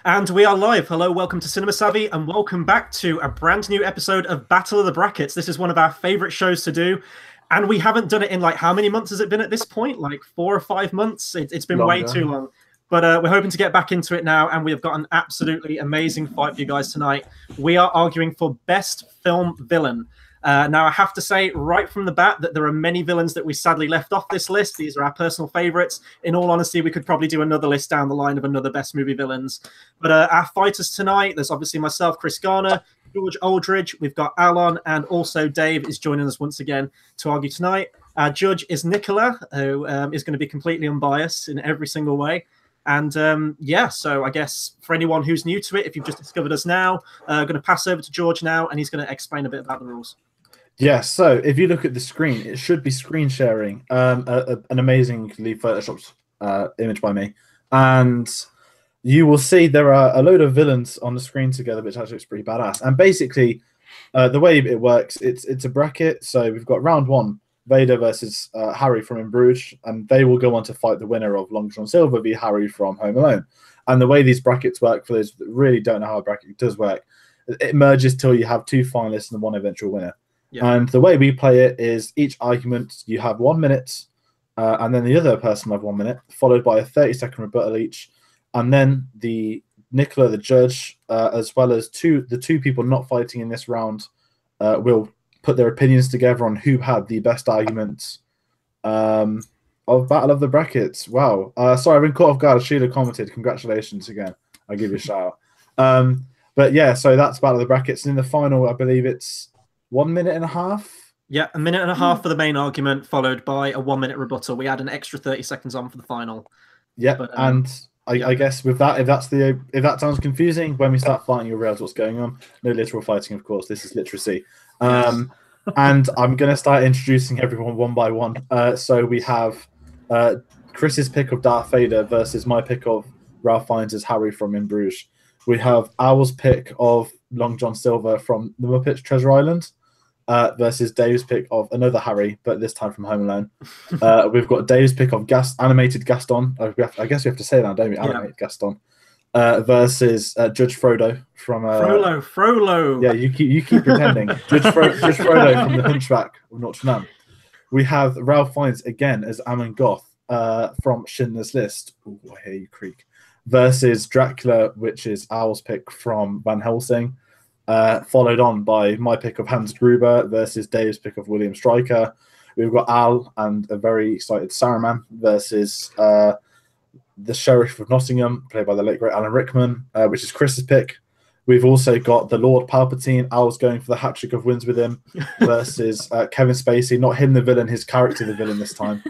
And we are live. Hello, welcome to Cinema Savvy, and welcome back to a brand new episode of Battle of the Brackets. This is one of our favorite shows to do, and we haven't done it in like how many months has it been at this point? Like 4 or 5 months. It's been way too long. But we're hoping to get back into it now, and we have got an absolutely amazing fight for you guys tonight. We are arguing for Best Film Villain. Now, I have to say right from the bat that there are many villains that we sadly left off this list. These are our personal favorites. In all honesty, we could probably do another list down the line of another best movie villains. But our fighters tonight, there's obviously myself, Chris Garner, George Aldridge. We've got Alon, and also Dave is joining us once again to argue tonight. Our judge is Nicola, who is going to be completely unbiased in every single way. And yeah, so I guess for anyone who's new to it, if you've just discovered us now, going to pass over to George now, and he's going to explain a bit about the rules. Yeah, so if you look at the screen, it should be screen sharing. An amazingly photoshopped image by me. And you will see there are a load of villains on the screen together, which actually looks pretty badass. And basically, the way it works, it's a bracket. So we've got round one, Vader versus Harry from In Bruges, and they will go on to fight the winner of Long John Silver v Harry from Home Alone. And the way these brackets work, for those that really don't know how a bracket does work, it merges till you have 2 finalists and 1 eventual winner. Yeah. And the way we play it is each argument, you have 1 minute, and then the other person will have 1 minute, followed by a 30-second rebuttal each. And then Nicola, the judge, as well as the two people not fighting in this round, will put their opinions together on who had the best arguments of Battle of the Brackets. Wow. Sorry, I've been caught off guard. Sheila commented. Congratulations again. I'll give you a shout out. But yeah, so that's Battle of the Brackets. And in the final, I believe it's 1 minute and a half. Yeah, 1.5 minutes for the main argument, followed by a 1 minute rebuttal. We add an extra 30 seconds on for the final. Yeah, but, and I guess with that, if that sounds confusing, when we start fighting, you'll realize what's going on. No literal fighting, of course. This is literacy. Yes. And I'm going to start introducing everyone one by one. So we have Chris's pick of Darth Vader versus my pick of Ralph Fiennes' Harry from In Bruges. We have Owl's pick of Long John Silver from The Muppets Treasure Island versus Dave's pick of another Harry, but this time from Home Alone. We've got Dave's pick of animated Gaston. I guess we have to say that, don't we? Animated Gaston. Versus Judge Frodo from Frollo. Yeah, you keep pretending. Judge Frodo from The Hunchback of Notre Dame. We have Ralph Fiennes again as Amon Goth from Schindler's List. Ooh, I hear you creak. Versus Dracula, which is Owl's pick from Van Helsing. Followed on by my pick of Hans Gruber versus Dave's pick of William Stryker. We've got Al and a very excited Saruman versus the Sheriff of Nottingham, played by the late great Alan Rickman, which is Chris's pick. We've also got the Lord Palpatine. Al's going for the hat trick of wins with him versus Kevin Spacey, not him the villain, his character the villain this time.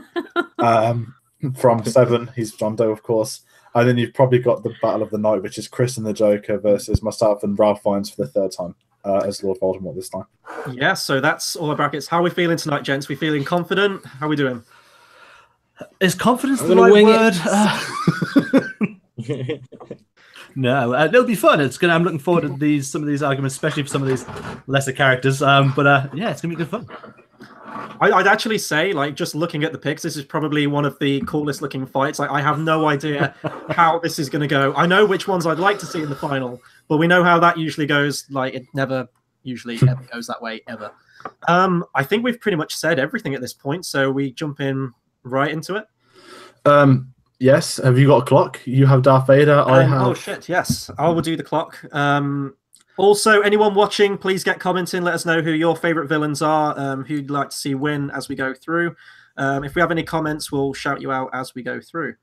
From Seven, he's John Doe, of course. And then you've probably got the Battle of the Night, which is Chris and the Joker versus myself and Ralph Fiennes for the 3rd time as Lord Voldemort this time. Yeah, so that's all our brackets. How are we feeling tonight, gents? We feeling confident? How are we doing? Is confidence the right word? No, it'll be fun. I'm looking forward to some of these arguments, especially for some of these lesser characters. But yeah, it's gonna be good fun. I'd actually say, like, just looking at the picks, this is probably one of the coolest looking fights. I have no idea how this is going to go. I know which ones I'd like to see in the final, but we know how that usually goes. Like, it never usually ever goes that way, ever. I think we've pretty much said everything at this point, so we jump in right into it. Yes. Have you got a clock? You have Darth Vader. I have... Oh, shit, yes. I will do the clock. Also, anyone watching, please get commenting. Let us know who your favorite villains are, who you'd like to see win as we go through. If we have any comments, we'll shout you out as we go through.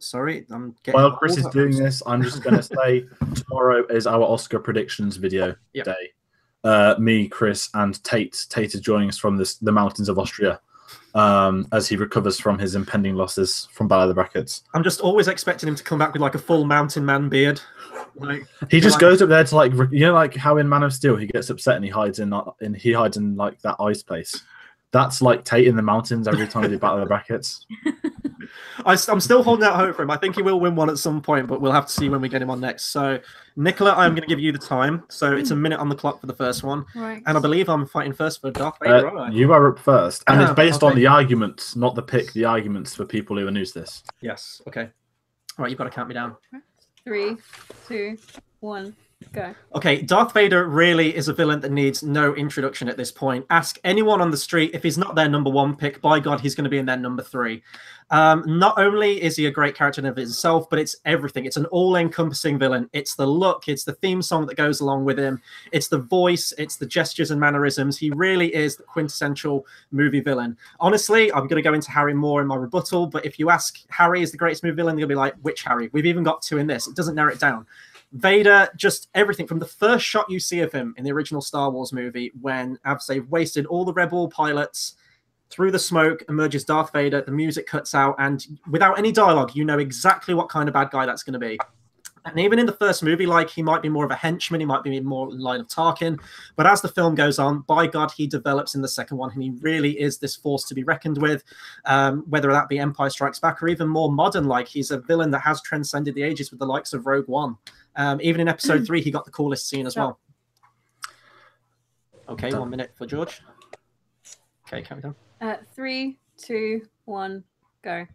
Sorry, I'm getting... While Chris is doing this, I'm just going to say tomorrow is our Oscar predictions video day. Me, Chris, and Tate. Tate is joining us from the mountains of Austria as he recovers from his impending losses from Battle of the Brackets. I'm just always expecting him to come back with like a full mountain man beard. Like, he just goes up there to, like, you know, like how in Man of Steel he gets upset and he hides in like that ice place. That's like Tate in the mountains every time they do Battle of the Brackets. I'm still holding out hope for him. I think he will win one at some point, but we'll have to see when we get him on next. So, Nicola, I'm going to give you the time. So it's 1 minute on the clock for the first one. Right. And I believe I'm fighting first for Darth Vader, aren't I? You are up first. And it's based on the arguments, not the pick, the arguments for people who are new to this. Yes, okay. Right, you've got to count me down. 3, 2, 1, go. Okay, Darth Vader really is a villain that needs no introduction at this point. Ask anyone on the street if he's not their number 1 pick. By God, he's going to be in their number 3. Not only is he a great character in of himself, but it's everything. It's an all-encompassing villain. It's the look, it's the theme song that goes along with him, it's the voice, it's the gestures and mannerisms. He really is the quintessential movie villain. Honestly, I'm going to go into Harry more in my rebuttal, but if you ask Harry is the greatest movie villain, they'll be like, which Harry? We've even got 2 in this. It doesn't narrow it down. Vader, just everything from the first shot you see of him in the original Star Wars movie, when after they've wasted all the Rebel pilots, through the smoke emerges Darth Vader, the music cuts out, and without any dialogue, you know exactly what kind of bad guy that's going to be. And even in the first movie, like, he might be more of a henchman, he might be more in line of Tarkin, but as the film goes on, by God, he develops in the second one, and he really is this force to be reckoned with, whether that be Empire Strikes Back or even more modern, like, he's a villain that has transcended the ages with the likes of Rogue One. Even in episode 3, he got the coolest scene as well. Okay, 1 minute for George. Okay, count me down. 3, 2, 1, go.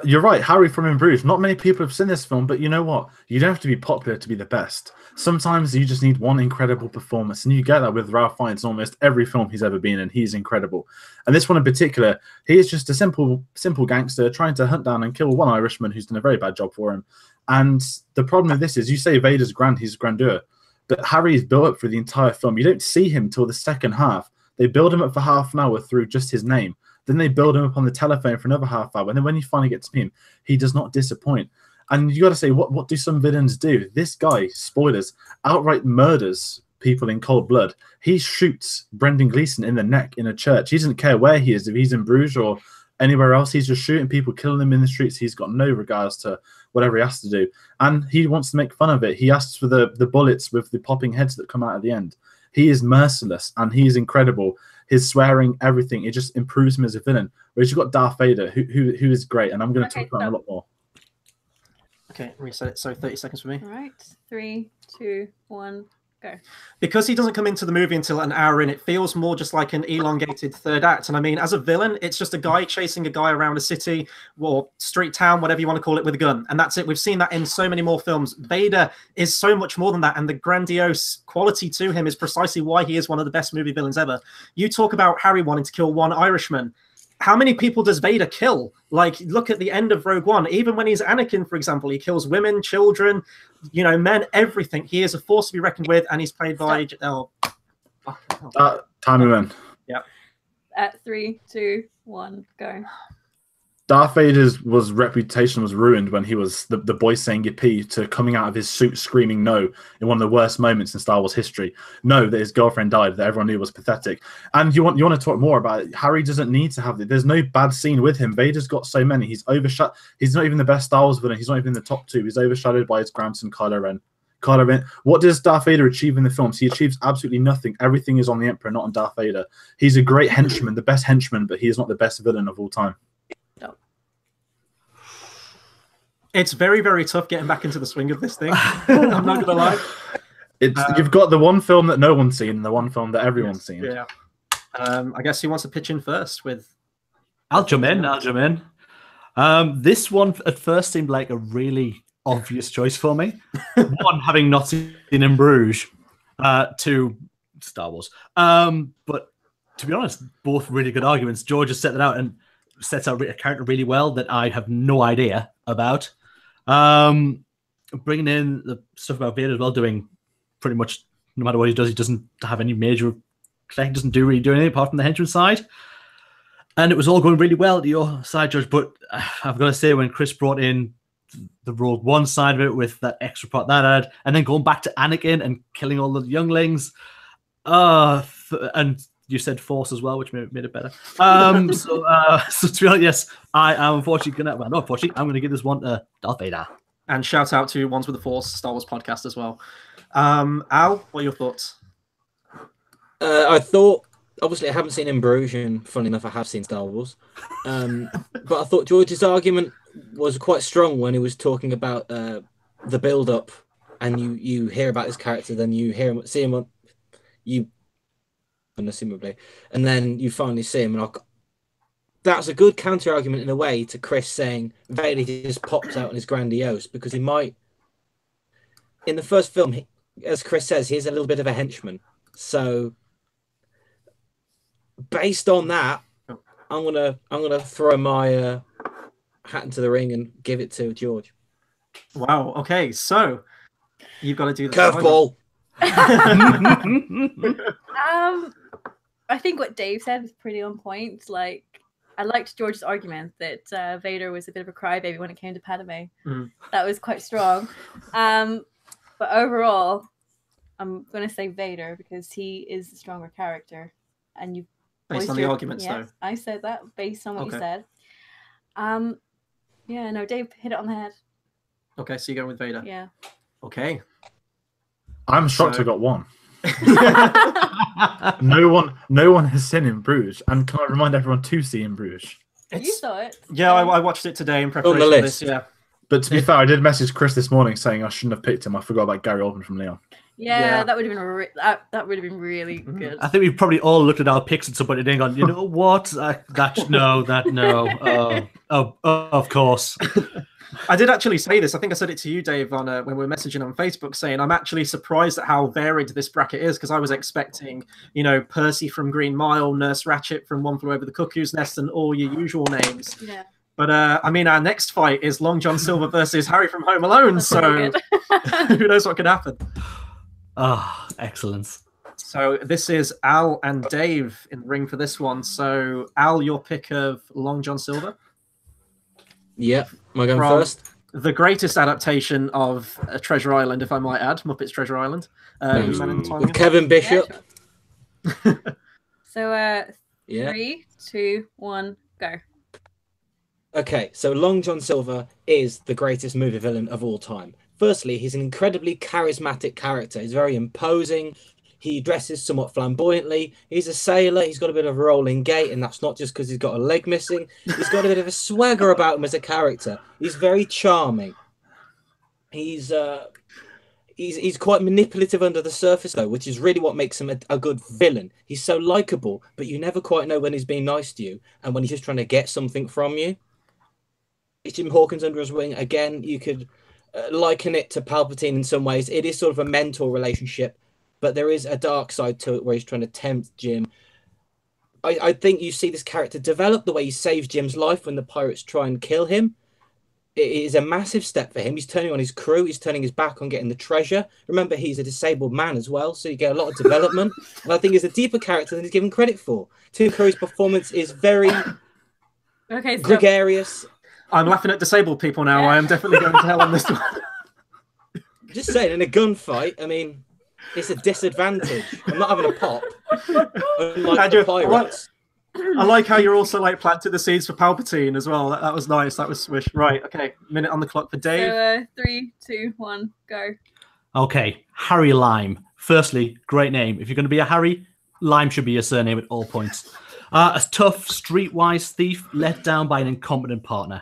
You're right, Harry from In Bruges. Not many people have seen this film, but you know what? You don't have to be popular to be the best. Sometimes you just need one incredible performance, and you get that with Ralph Fiennes in almost every film he's ever been in. He's incredible. And this one in particular, he is just a simple gangster trying to hunt down and kill one Irishman who's done a very bad job for him. And the problem with this is, you say Vader's grand, he's grandeur, but Harry is built up through the entire film. You don't see him till the second half. They build him up for half an hour through just his name. Then they build him up on the telephone for another half hour. And then when you finally get to meet him, he does not disappoint. And you got to say, what do some villains do? This guy, spoilers, outright murders people in cold blood. He shoots Brendan Gleeson in the neck in a church. He doesn't care where he is, if he's in Bruges or anywhere else. He's just shooting people, killing them in the streets. He's got no regards to whatever he has to do. And he wants to make fun of it. He asks for the bullets with the popping heads that come out at the end. He is merciless, and he is incredible. His swearing, everything, it just improves him as a villain. Whereas you've got Darth Vader, who is great, and I'm going to talk about him a lot more. Okay, reset it. So 30 seconds for me. All right, 3, 2, 1, go. Because he doesn't come into the movie until an hour in, it feels more just like an elongated third act. And I mean, as a villain, it's just a guy chasing a guy around a city or street town, whatever you want to call it, with a gun. And that's it. We've seen that in so many more films. Vader is so much more than that. And the grandiose quality to him is precisely why he is one of the best movie villains ever. You talk about Harry wanting to kill one Irishman. How many people does Vader kill? Like, look at the end of Rogue One. Even when he's Anakin, for example, he kills women, children, men, everything. He is a force to be reckoned with, and he's played by... Time and then. Yeah. At 3, 2, 1, go. Darth Vader's reputation was ruined when he was the boy saying yippee to coming out of his suit screaming no in one of the worst moments in Star Wars history. No, that his girlfriend died, that everyone knew was pathetic. And you want to talk more about it. Harry doesn't need to have it. There's no bad scene with him. Vader's got so many. He's overshadowed. He's not even the best Star Wars villain. He's not even in the top 2. He's overshadowed by his grandson, Kylo Ren. Kylo Ren. What does Darth Vader achieve in the films? He achieves absolutely nothing. Everything is on the Emperor, not on Darth Vader. He's a great henchman, the best henchman, but he is not the best villain of all time. It's very, very tough getting back into the swing of this thing. I'm not going to lie. You've got the one film that no one's seen and the one film that everyone's seen. Yeah. I guess who wants to pitch in first with... I'll jump in. This one at first seemed like a really obvious choice for me. One, having not seen In Bruges. 2, Star Wars. But to be honest, both really good arguments. George has set that out and sets out a character really well that I have no idea about. Bringing in the stuff about Vader as well, doing pretty much no matter what he does, he doesn't have any major... He doesn't really do anything apart from the henchman side. And it was all going really well at your side, George. But I've got to say, when Chris brought in the Rogue One side of it with that extra part that had, and then going back to Anakin and killing all the younglings, and you said Force as well, which made it better. So to be honest, yes, I am unfortunately I'm going to give this one to Darth Vader. And shout out to Ones with the Force Star Wars podcast as well. Al, what are your thoughts? I thought, obviously, I haven't seen In Bruges, and funny enough, I have seen StarArs. But I thought George's argument was quite strong when he was talking about the build-up, and you hear about his character, then you see him unassumably, and then you finally see him, and that's a good counter argument in a way to Chris saying Vader just pops out and is grandiose, because he might. In the first film, as Chris says, he's a little bit of a henchman. So, based on that, I'm gonna throw my hat into the ring and give it to George. Wow. Okay, so you've got to do the Curveball. I think what Dave said was pretty on point. Like, I liked George's argument that Vader was a bit of a crybaby when it came to Padme. That was quite strong. But overall, I'm going to say Vader because he is the stronger character. And you based on the arguments, though. I said that based on what you said. Yeah, no, Dave hit it on the head. Okay, so you go with Vader. Yeah. Okay. I'm shocked I got one. No one has seen In Bruges, and can I remind everyone to see In Bruges? You saw it. Yeah, I watched it today in preparation for this. Yeah. But to be fair, I did message Chris this morning saying I shouldn't have picked him. I forgot about Gary Oldman from Leon. Yeah, that would have been that would have been really good. I think we've probably all looked at our picks at some point and gone, you know what? No. Of course. I did actually say this. I think I said it to you, Dave, on when we were messaging on Facebook, saying I'm actually surprised at how varied this bracket is, because I was expecting, Percy from Green Mile, Nurse Ratchet from One Flew Over the Cuckoo's Nest, and all your usual names. Yeah. But our next fight is Long John Silver versus Harry from Home Alone. That's so who knows what could happen? Ah, excellence. So this is Al and Dave in the ring for this one. So Al, your pick of Long John Silver. Yep. Am I going From first? The greatest adaptation of Treasure Island, if I might add, Muppets Treasure Island. With Kevin Bishop. Yeah, sure. So 3, 2, 1, go. Okay, so Long John Silver is the greatest movie villain of all time. Firstly, he's an incredibly charismatic character. He's very imposing. He dresses somewhat flamboyantly. He's a sailor. He's got a bit of a rolling gait, and that's not just because he's got a leg missing. He's got a bit of a swagger about him as a character. He's very charming. He's quite manipulative under the surface, though, which is really what makes him a good villain. He's so likable, but you never quite know when he's being nice to you and when he's just trying to get something from you. It's Jim Hawkins under his wing. Again, you could liken it to Palpatine in some ways. It is sort of a mentor relationship, but there is a dark side to it where he's trying to tempt Jim. I think you see this character develop the way he saves Jim's life when the pirates try and kill him. It is a massive step for him. He's turning on his crew. He's turning his back on getting the treasure. Remember, he's a disabled man as well, so you get a lot of development. And I think he's a deeper character than he's given credit for. Tim Curry's performance is very gregarious. I'm laughing at disabled people now. I am definitely going to hell on this one. Just saying, in a gunfight, I mean, it's a disadvantage. I'm not having a pop. Unlike the pirates. I like how you're also planted the seeds for Palpatine as well. That was nice. That was swish. Right. Okay. Minute on the clock for Dave. So 3, 2, 1, go. Okay. Harry Lime. Firstly, great name. If you're going to be a Harry, Lime should be your surname at all points. A tough, streetwise thief let down by an incompetent partner.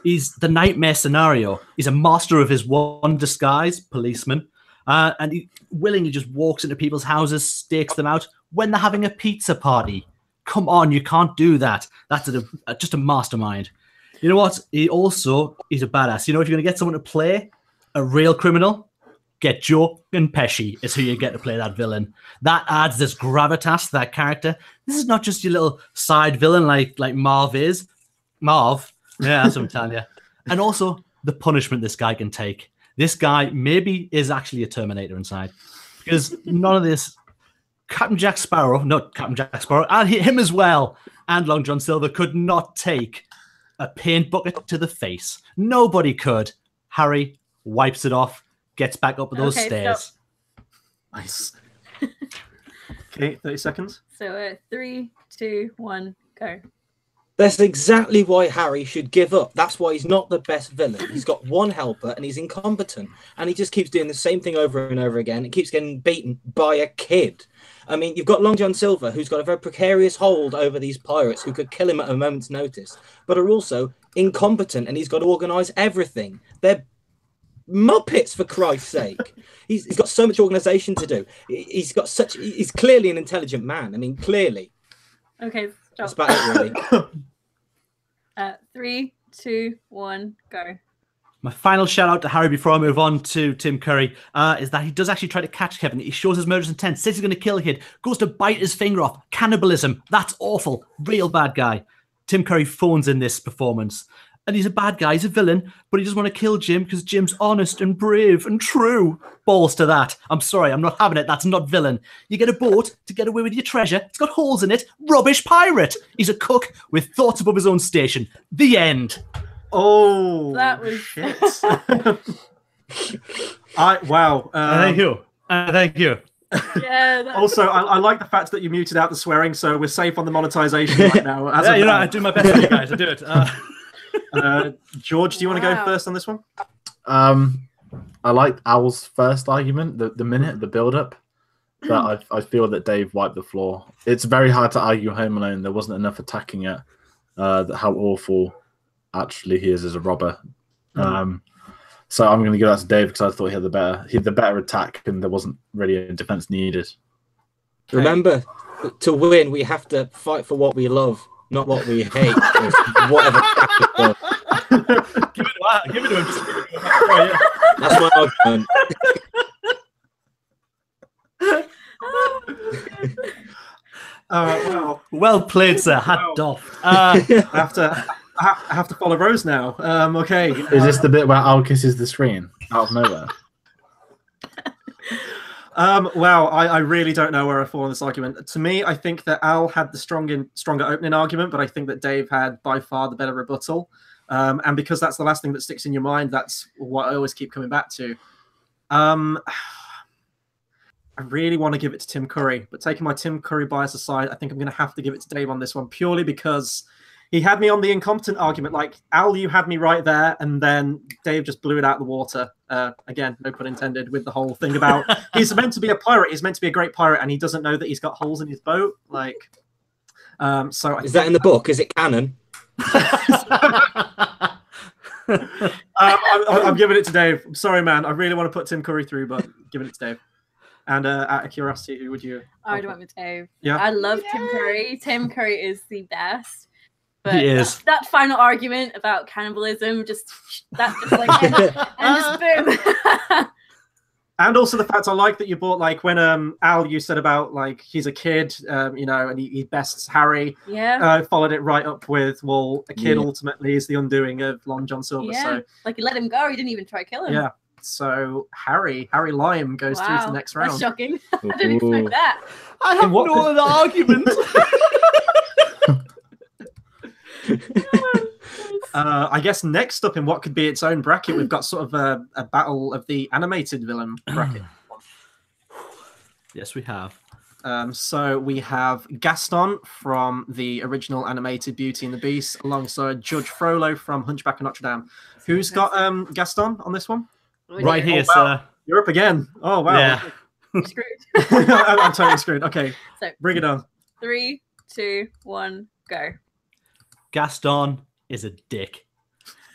He's the nightmare scenario. He's a master of his one disguise, policeman, and he willingly just walks into people's houses, stakes them out when they're having a pizza party. Come on, you can't do that. That's just a mastermind. You know what? He's a badass. If you're going to get someone to play a real criminal, get Joe and Pesci is who you get to play that villain. That adds this gravitas to that character. This is not just your little side villain like Marv is. Marv. Yeah, that's what I'm telling you. And also the punishment this guy can take. This guy maybe is actually a Terminator inside. Because none of this... Captain Jack Sparrow, and him as well, and Long John Silver could not take a paint bucket to the face. Nobody could. Harry wipes it off, gets back up those stairs. Stop. Nice. Okay, 30 seconds. So 3, 2, 1, go. That's exactly why Harry should give up. That's why he's not the best villain. He's got one helper and he's incompetent. And he just keeps doing the same thing over and over again. It keeps getting beaten by a kid. I mean, you've got Long John Silver, who's got a very precarious hold over these pirates who could kill him at a moment's notice, but are also incompetent, and he's got to organise everything. They're Muppets, for Christ's sake. He's got so much organisation to do. He's clearly an intelligent man. I mean, clearly. Okay, stop. That's about it, really. 3, 2, 1, go. My final shout out to Harry before I move on to Tim Curry is that he does actually try to catch Kevin. He shows his murderous intent, says he's going to kill a kid, goes to bite his finger off. Cannibalism. That's awful. Real bad guy. Tim Curry phones in this performance. And he's a bad guy. He's a villain, but he doesn't want to kill Jim because Jim's honest and brave and true. Balls to that. I'm sorry, I'm not having it. That's not villain. You get a boat to get away with your treasure. It's got holes in it. Rubbish pirate. He's a cook with thoughts above his own station. The end. Oh, That was shit. Wow. Thank you. Thank you. Yeah. That... Also, I like the fact that you muted out the swearing, so we're safe on the monetization right now. Yeah, you know, I do my best for you guys. I do it. George, do you want to go first on this one? I liked Owl's first argument, the build-up, but I feel that Dave wiped the floor. It's very hard to argue Home Alone. There wasn't enough attacking it. How awful actually he is as a robber. So I'm going to give that to Dave because I thought he had the better attack, and there wasn't really a defense needed. Remember, to win, we have to fight for what we love, not what we hate. Whatever. Give it to him. Just give it to him. Oh, yeah. That's my argument. Well played, sir. Hat doffed. I have to follow Rose now. Okay. Is this the bit where Owl kisses the screen out of nowhere? I really don't know where I fall on this argument. To me, I think that Al had the stronger opening argument, but I think that Dave had by far the better rebuttal. And because that's the last thing that sticks in your mind, that's what I always keep coming back to. I really want to give it to Tim Curry, but taking my Tim Curry bias aside, I think I'm going to have to give it to Dave on this one, purely because he had me on the incompetent argument. Like, Al, you had me right there, and then Dave just blew it out of the water. Again, no pun intended, with the whole thing about he's meant to be a pirate, he's meant to be a great pirate, and he doesn't know that he's got holes in his boat. Like, so is that in the book? Is it canon? I'm giving it to Dave. I'm sorry, man. I really want to put Tim Curry through, but giving it to Dave. And out of curiosity, who would you? I'd went with Dave. Yeah, I love Tim Curry. Tim Curry is the best. But he is. That final argument about cannibalism, just like and just boom. And also the fact I like that you brought, like, when Al, you said about, like, he's a kid, you know, and he bests Harry. Yeah. Followed it right up with, well, a kid ultimately is the undoing of Long John Silver. Yeah. So like, he let him go. He didn't even try to kill him. yeah. So Harry Lime goes through to the next round. That's shocking. I didn't expect that. I have no other argument. I guess next up in what could be its own bracket, we've got sort of a battle of the animated villain bracket. Yes, we have. So we have Gaston from the original animated Beauty and the Beast, alongside Judge Frollo from Hunchback of Notre Dame. Who's got Gaston on this one? Right here, wow. sir. You're up again. Oh, wow. Yeah. I'm screwed. I'm totally screwed. Okay, So bring it on. 3, 2, 1, go. Gaston is a dick.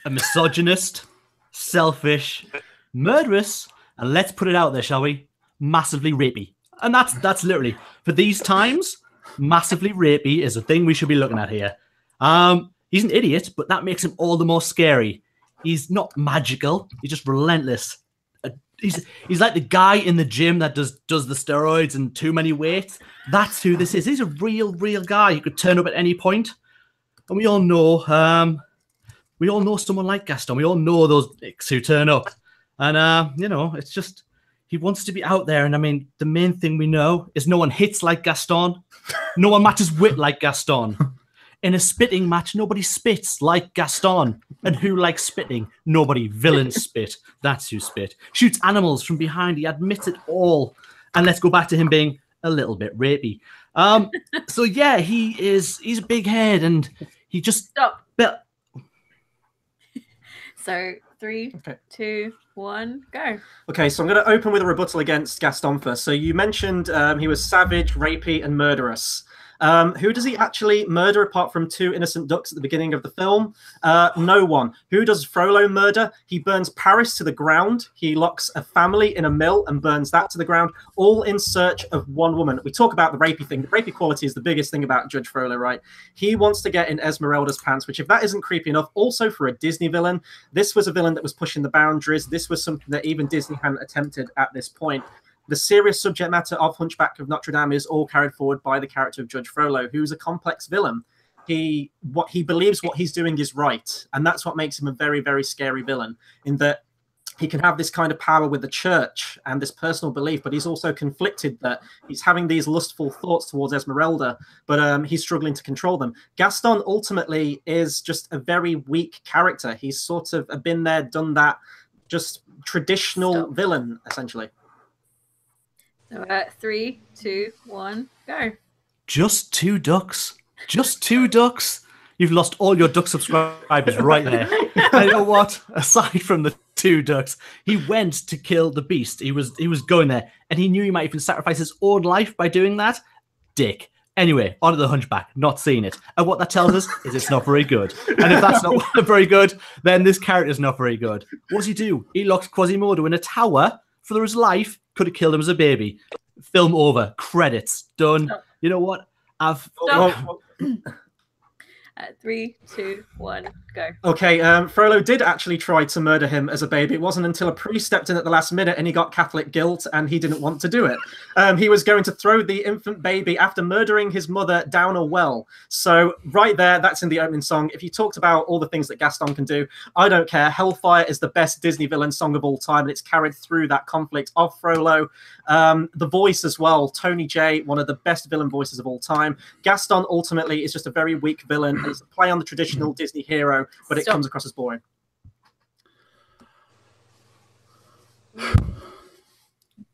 A misogynist, selfish, murderous, and let's put it out there, shall we? Massively rapey. And that's literally, for these times, massively rapey is a thing we should be looking at here. He's an idiot, but that makes him all the more scary. He's not magical. He's just relentless. He's like the guy in the gym that does the steroids and too many weights. That's who this is. He's a real guy who could turn up at any point. And we all know someone like Gaston. We all know those dicks who turn up. And, you know, it's just, he wants to be out there. And I mean, the main thing we know is no one hits like Gaston. No one matches wit like Gaston. In a spitting match, nobody spits like Gaston. And who likes spitting? Nobody. Villains spit. That's who spit. Shoots animals from behind. He admits it all. And let's go back to him being a little bit rapey. So yeah, he's a big head, and he just Stop. So 3, 2, 1, go. Okay, so I'm going to open with a rebuttal against Gaston first. So you mentioned he was savage, rapey, and murderous. Who does he actually murder apart from 2 innocent ducks at the beginning of the film? No one. Who does Frollo murder? He burns Paris to the ground. He locks a family in a mill and burns that to the ground, all in search of one woman. We talk about the rapey thing. The rapey quality is the biggest thing about Judge Frollo, right? He wants to get in Esmeralda's pants, which if that isn't creepy enough, also for a Disney villain, this was a villain that was pushing the boundaries. This was something that even Disney hadn't attempted at this point. The serious subject matter of Hunchback of Notre Dame is all carried forward by the character of Judge Frollo, who's a complex villain. He believes what he's doing is right, and that's what makes him a very, very scary villain, in that he can have this kind of power with the church and this personal belief, but he's also conflicted that he's having these lustful thoughts towards Esmeralda, but he's struggling to control them. Gaston ultimately is just a very weak character. He's sort of a been there, done that, just traditional villain, essentially. So 3, 2, 1, go. Just 2 ducks. Just 2 ducks. You've lost all your duck subscribers right there. And you know what? Aside from the 2 ducks, he went to kill the beast. He was going there, and he knew he might even sacrifice his own life by doing that. Dick. Anyway, on to the Hunchback. Not seeing it. And what that tells us is it's not very good. And if that's not very good, then this character's not very good. What does he do? He locks Quasimodo in a tower for his life. Could have killed him as a baby. Film over. Credits. Done. Stop. You know what? Stop. 3, 2, 1, go. Okay, Frollo did actually try to murder him as a baby. It wasn't until a priest stepped in at the last minute and he got Catholic guilt and he didn't want to do it. He was going to throw the infant baby after murdering his mother down a well. So right there, that's in the opening song. If you talked about all the things that Gaston can do, I don't care. Hellfire is the best Disney villain song of all time, and it's carried through that conflict of Frollo. The voice as well, Tony Jay, one of the best villain voices of all time. Gaston ultimately is just a very weak villain. It's a play on the traditional Disney hero, but it comes across as boring.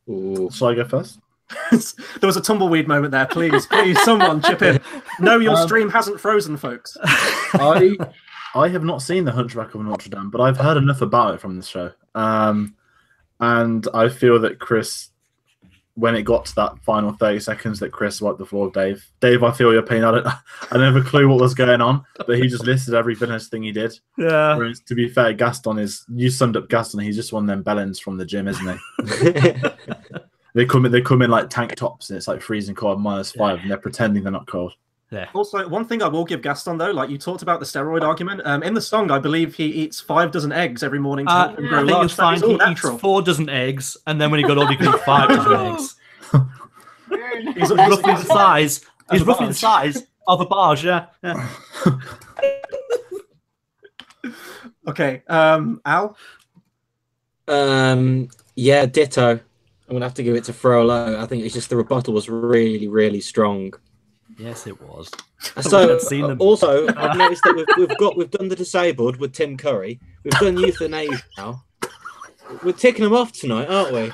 Ooh. Shall I go first? There was a tumbleweed moment there. Please, someone chip in. No, your stream hasn't frozen, folks. I have not seen The Hunchback of Notre Dame, but I've heard enough about it from this show. And I feel that Chris, when it got to that final 30 seconds that Chris wiped the floor with Dave. Dave, I feel your pain. I didn't have a clue what was going on, but he just listed every villainous thing he did. Yeah. Whereas, to be fair, you summed up Gaston. He's just one of them bellends from the gym, isn't he? They come in like tank tops, and it's like freezing cold, -5, and they're pretending they're not cold. Yeah. Also, one thing I will give Gaston, though, like you talked about the steroid argument, in the song, I believe he eats 5 dozen eggs every morning to help him grow large. It's fine. He eats 4 dozen eggs, and then when he got old, he could eat 5 dozen eggs. He's roughly the size. He's roughly the size of a barge. Yeah. Okay, Al. Yeah, ditto. I'm gonna have to give it to Frollo. I think it's just the rebuttal was really, really strong. Yes, it was. So also, I've noticed that we've done the disabled with Tim Curry. We've done euthanasia now. We're ticking them off tonight, aren't we?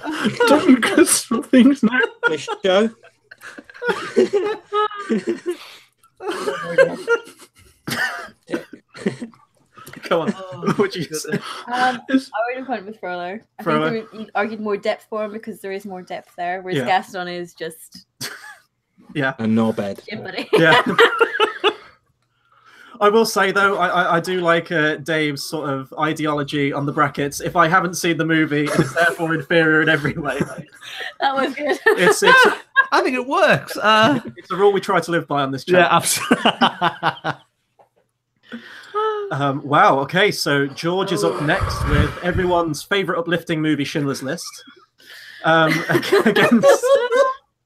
Don't get some things now. This show. Come on. What did you say? I would have went with Frollo. I think you argued more depth for him because there is more depth there, whereas Gaston is just a knobhead. Yeah. I will say though, I do like Dave's sort of ideology on the brackets. If I haven't seen the movie, and it's therefore inferior in every way. That was good. It's I think it works. It's a rule we try to live by on this channel. Yeah, absolutely. Wow. Okay, so George is up next with everyone's favorite uplifting movie, Schindler's List,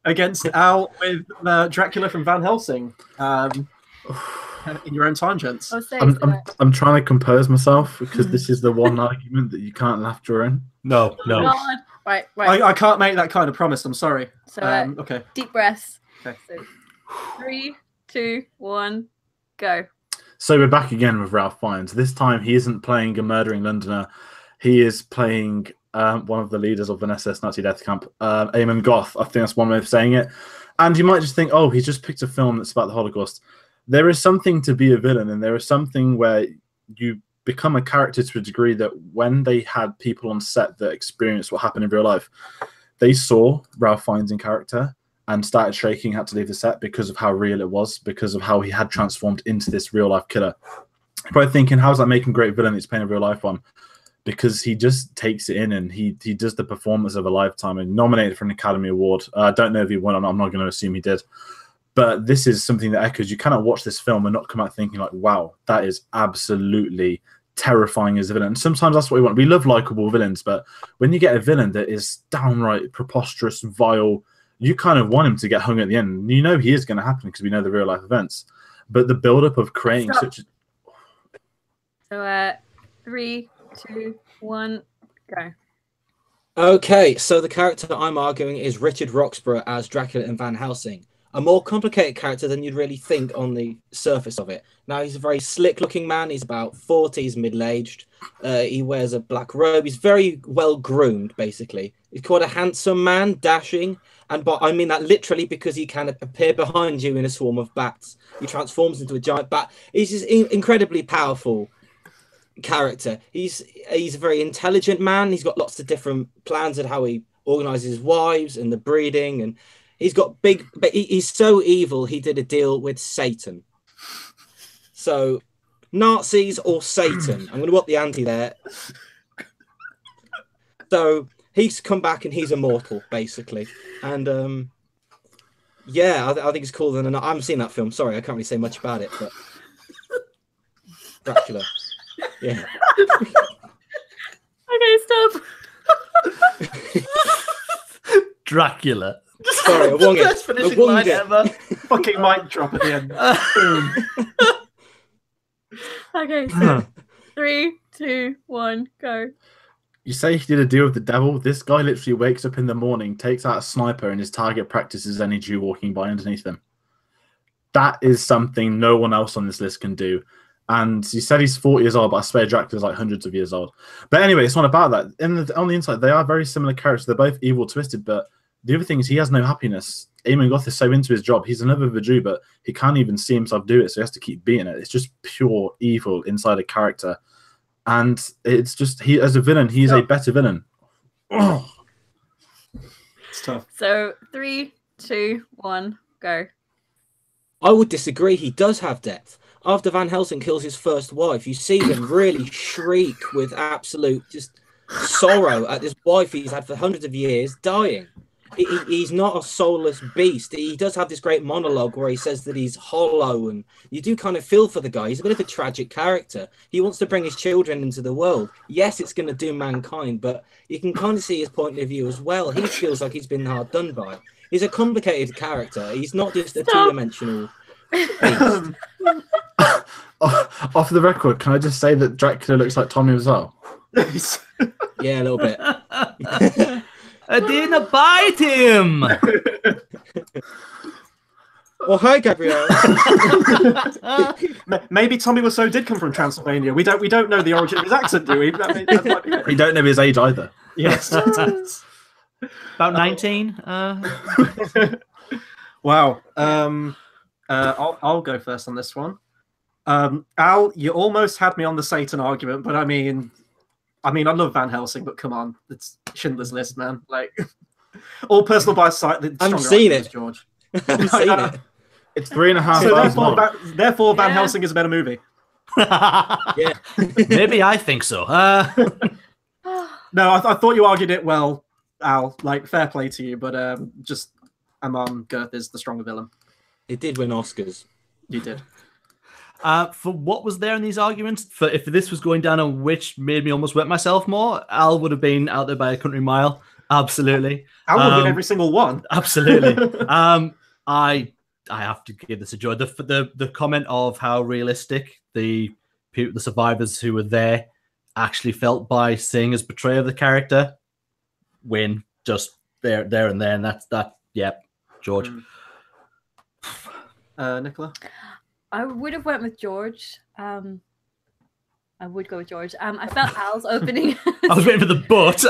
against Al with Dracula from Van Helsing. In your own time, gents. I'm trying to compose myself because this is the one argument that you can't laugh during. No. Right. I can't make that kind of promise. I'm sorry. So, okay. Deep breaths. Okay. So, 3, 2, 1, go. So we're back again with Ralph Fiennes. This time he isn't playing a murdering Londoner. He is playing one of the leaders of an SS Nazi death camp, Eamon Goth. I think that's one way of saying it. And you might just think, oh, he's just picked a film that's about the Holocaust. There is something to be a villain, and there is something where you become a character to a degree that when they had people on set that experienced what happened in real life, they saw Ralph Fiennes in character, and started shaking, had to leave the set because of how real it was, because of how he had transformed into this real life killer. Probably thinking, how's that make him a great villain? He's playing a real life one. Because he just takes it in, and he does the performance of a lifetime, and nominated for an Academy Award. I don't know if he won or not. I'm not going to assume he did. But this is something that echoes. You cannot watch this film and not come out thinking like, wow, that is absolutely terrifying as a villain. And sometimes that's what we want. We love likable villains, but when you get a villain that is downright preposterous, vile, you kind of want him to get hung at the end. You know he is going to happen because we know the real life events. But the build-up of creating such a... So, 3, 2, 1, go. Okay, so the character I'm arguing is Richard Roxburgh as Dracula in Van Helsing. A more complicated character than you'd really think on the surface of it. Now, he's a very slick-looking man. He's about 40, he's middle-aged. He wears a black robe. He's very well-groomed, basically. He's quite a handsome man, dashing. But I mean that literally because he can appear behind you in a swarm of bats. He transforms into a giant bat. He's just incredibly powerful character. He's a very intelligent man. He's got lots of different plans of how he organizes his wives and the breeding, and he's got big, but he's so evil he did a deal with Satan. So Nazis or Satan, I'm going to up the ante there. So he's come back and he's immortal basically, and yeah, I think it's cooler than I haven't seen that film, sorry, I can't really say much about it, but Dracula. Yeah. Okay, stop. Dracula. Sorry, I won it. Best finishing line ever. Fucking mic drop at the end. Boom. Okay, so 3, 2, 1, go. You say he did a deal with the devil. This guy literally wakes up in the morning, takes out a sniper, and his target practices any Jew walking by underneath him. That is something no one else on this list can do. And he said he's 40 years old, but I swear Dracula's like hundreds of years old. But anyway, it's not about that. On the inside, they are very similar characters. They're both evil, twisted, but the other thing is he has no happiness. Eamon Goth is so into his job. He's another of a Jew, but he can't even see himself do it, so he has to keep beating it. It's just pure evil inside a character. And it's just, he as a villain, he's a better villain. Oh. It's tough. So 3, 2, 1, go. I would disagree. He does have depth. After Van Helsing kills his first wife, you see him really shriek with absolute just sorrow at this wife he's had for hundreds of years dying. He's not a soulless beast. He does have this great monologue where he says that he's hollow, and you do kind of feel for the guy. He's a bit of a tragic character. He wants to bring his children into the world. Yes, it's going to do mankind, but you can kind of see his point of view as well. He feels like he's been hard done by. He's a complicated character. He's not just a two-dimensional beast. Off the record, can I just say that Dracula looks like Tommy as well? Yeah, a little bit. I didn't bite him. Well, hi, Gabrielle. Maybe Tommy Wiseau did come from Transylvania. We don't know the origin of his accent, do we? That might be it. We don't know his age either. Yes. About 19. Wow. I'll go first on this one. Al, you almost had me on the Satan argument, but I mean, I love Van Helsing, but come on, it's Schindler's List, man. Like, all personal bias aside, I've seen it, George. I've seen it. It's 3.5 So hours long. therefore, Van Helsing is a better movie. Yeah. Maybe I think so. No, I thought you argued it well, Al. Like, fair play to you, but just Amon Girth is the stronger villain. It did win Oscars. You did. For what was there in these arguments, for if this was going down on which made me almost wet myself more, Al would have been out there by a country mile. Absolutely. Al would win every single one. Absolutely. I have to give this a joy. The comment of how realistic the survivors who were there actually felt by seeing his portrayal of the character win just there and there, and that's that. Yeah, George. Nicola? I would have went with George. I would go with George. I felt Al's opening. I was waiting for the but.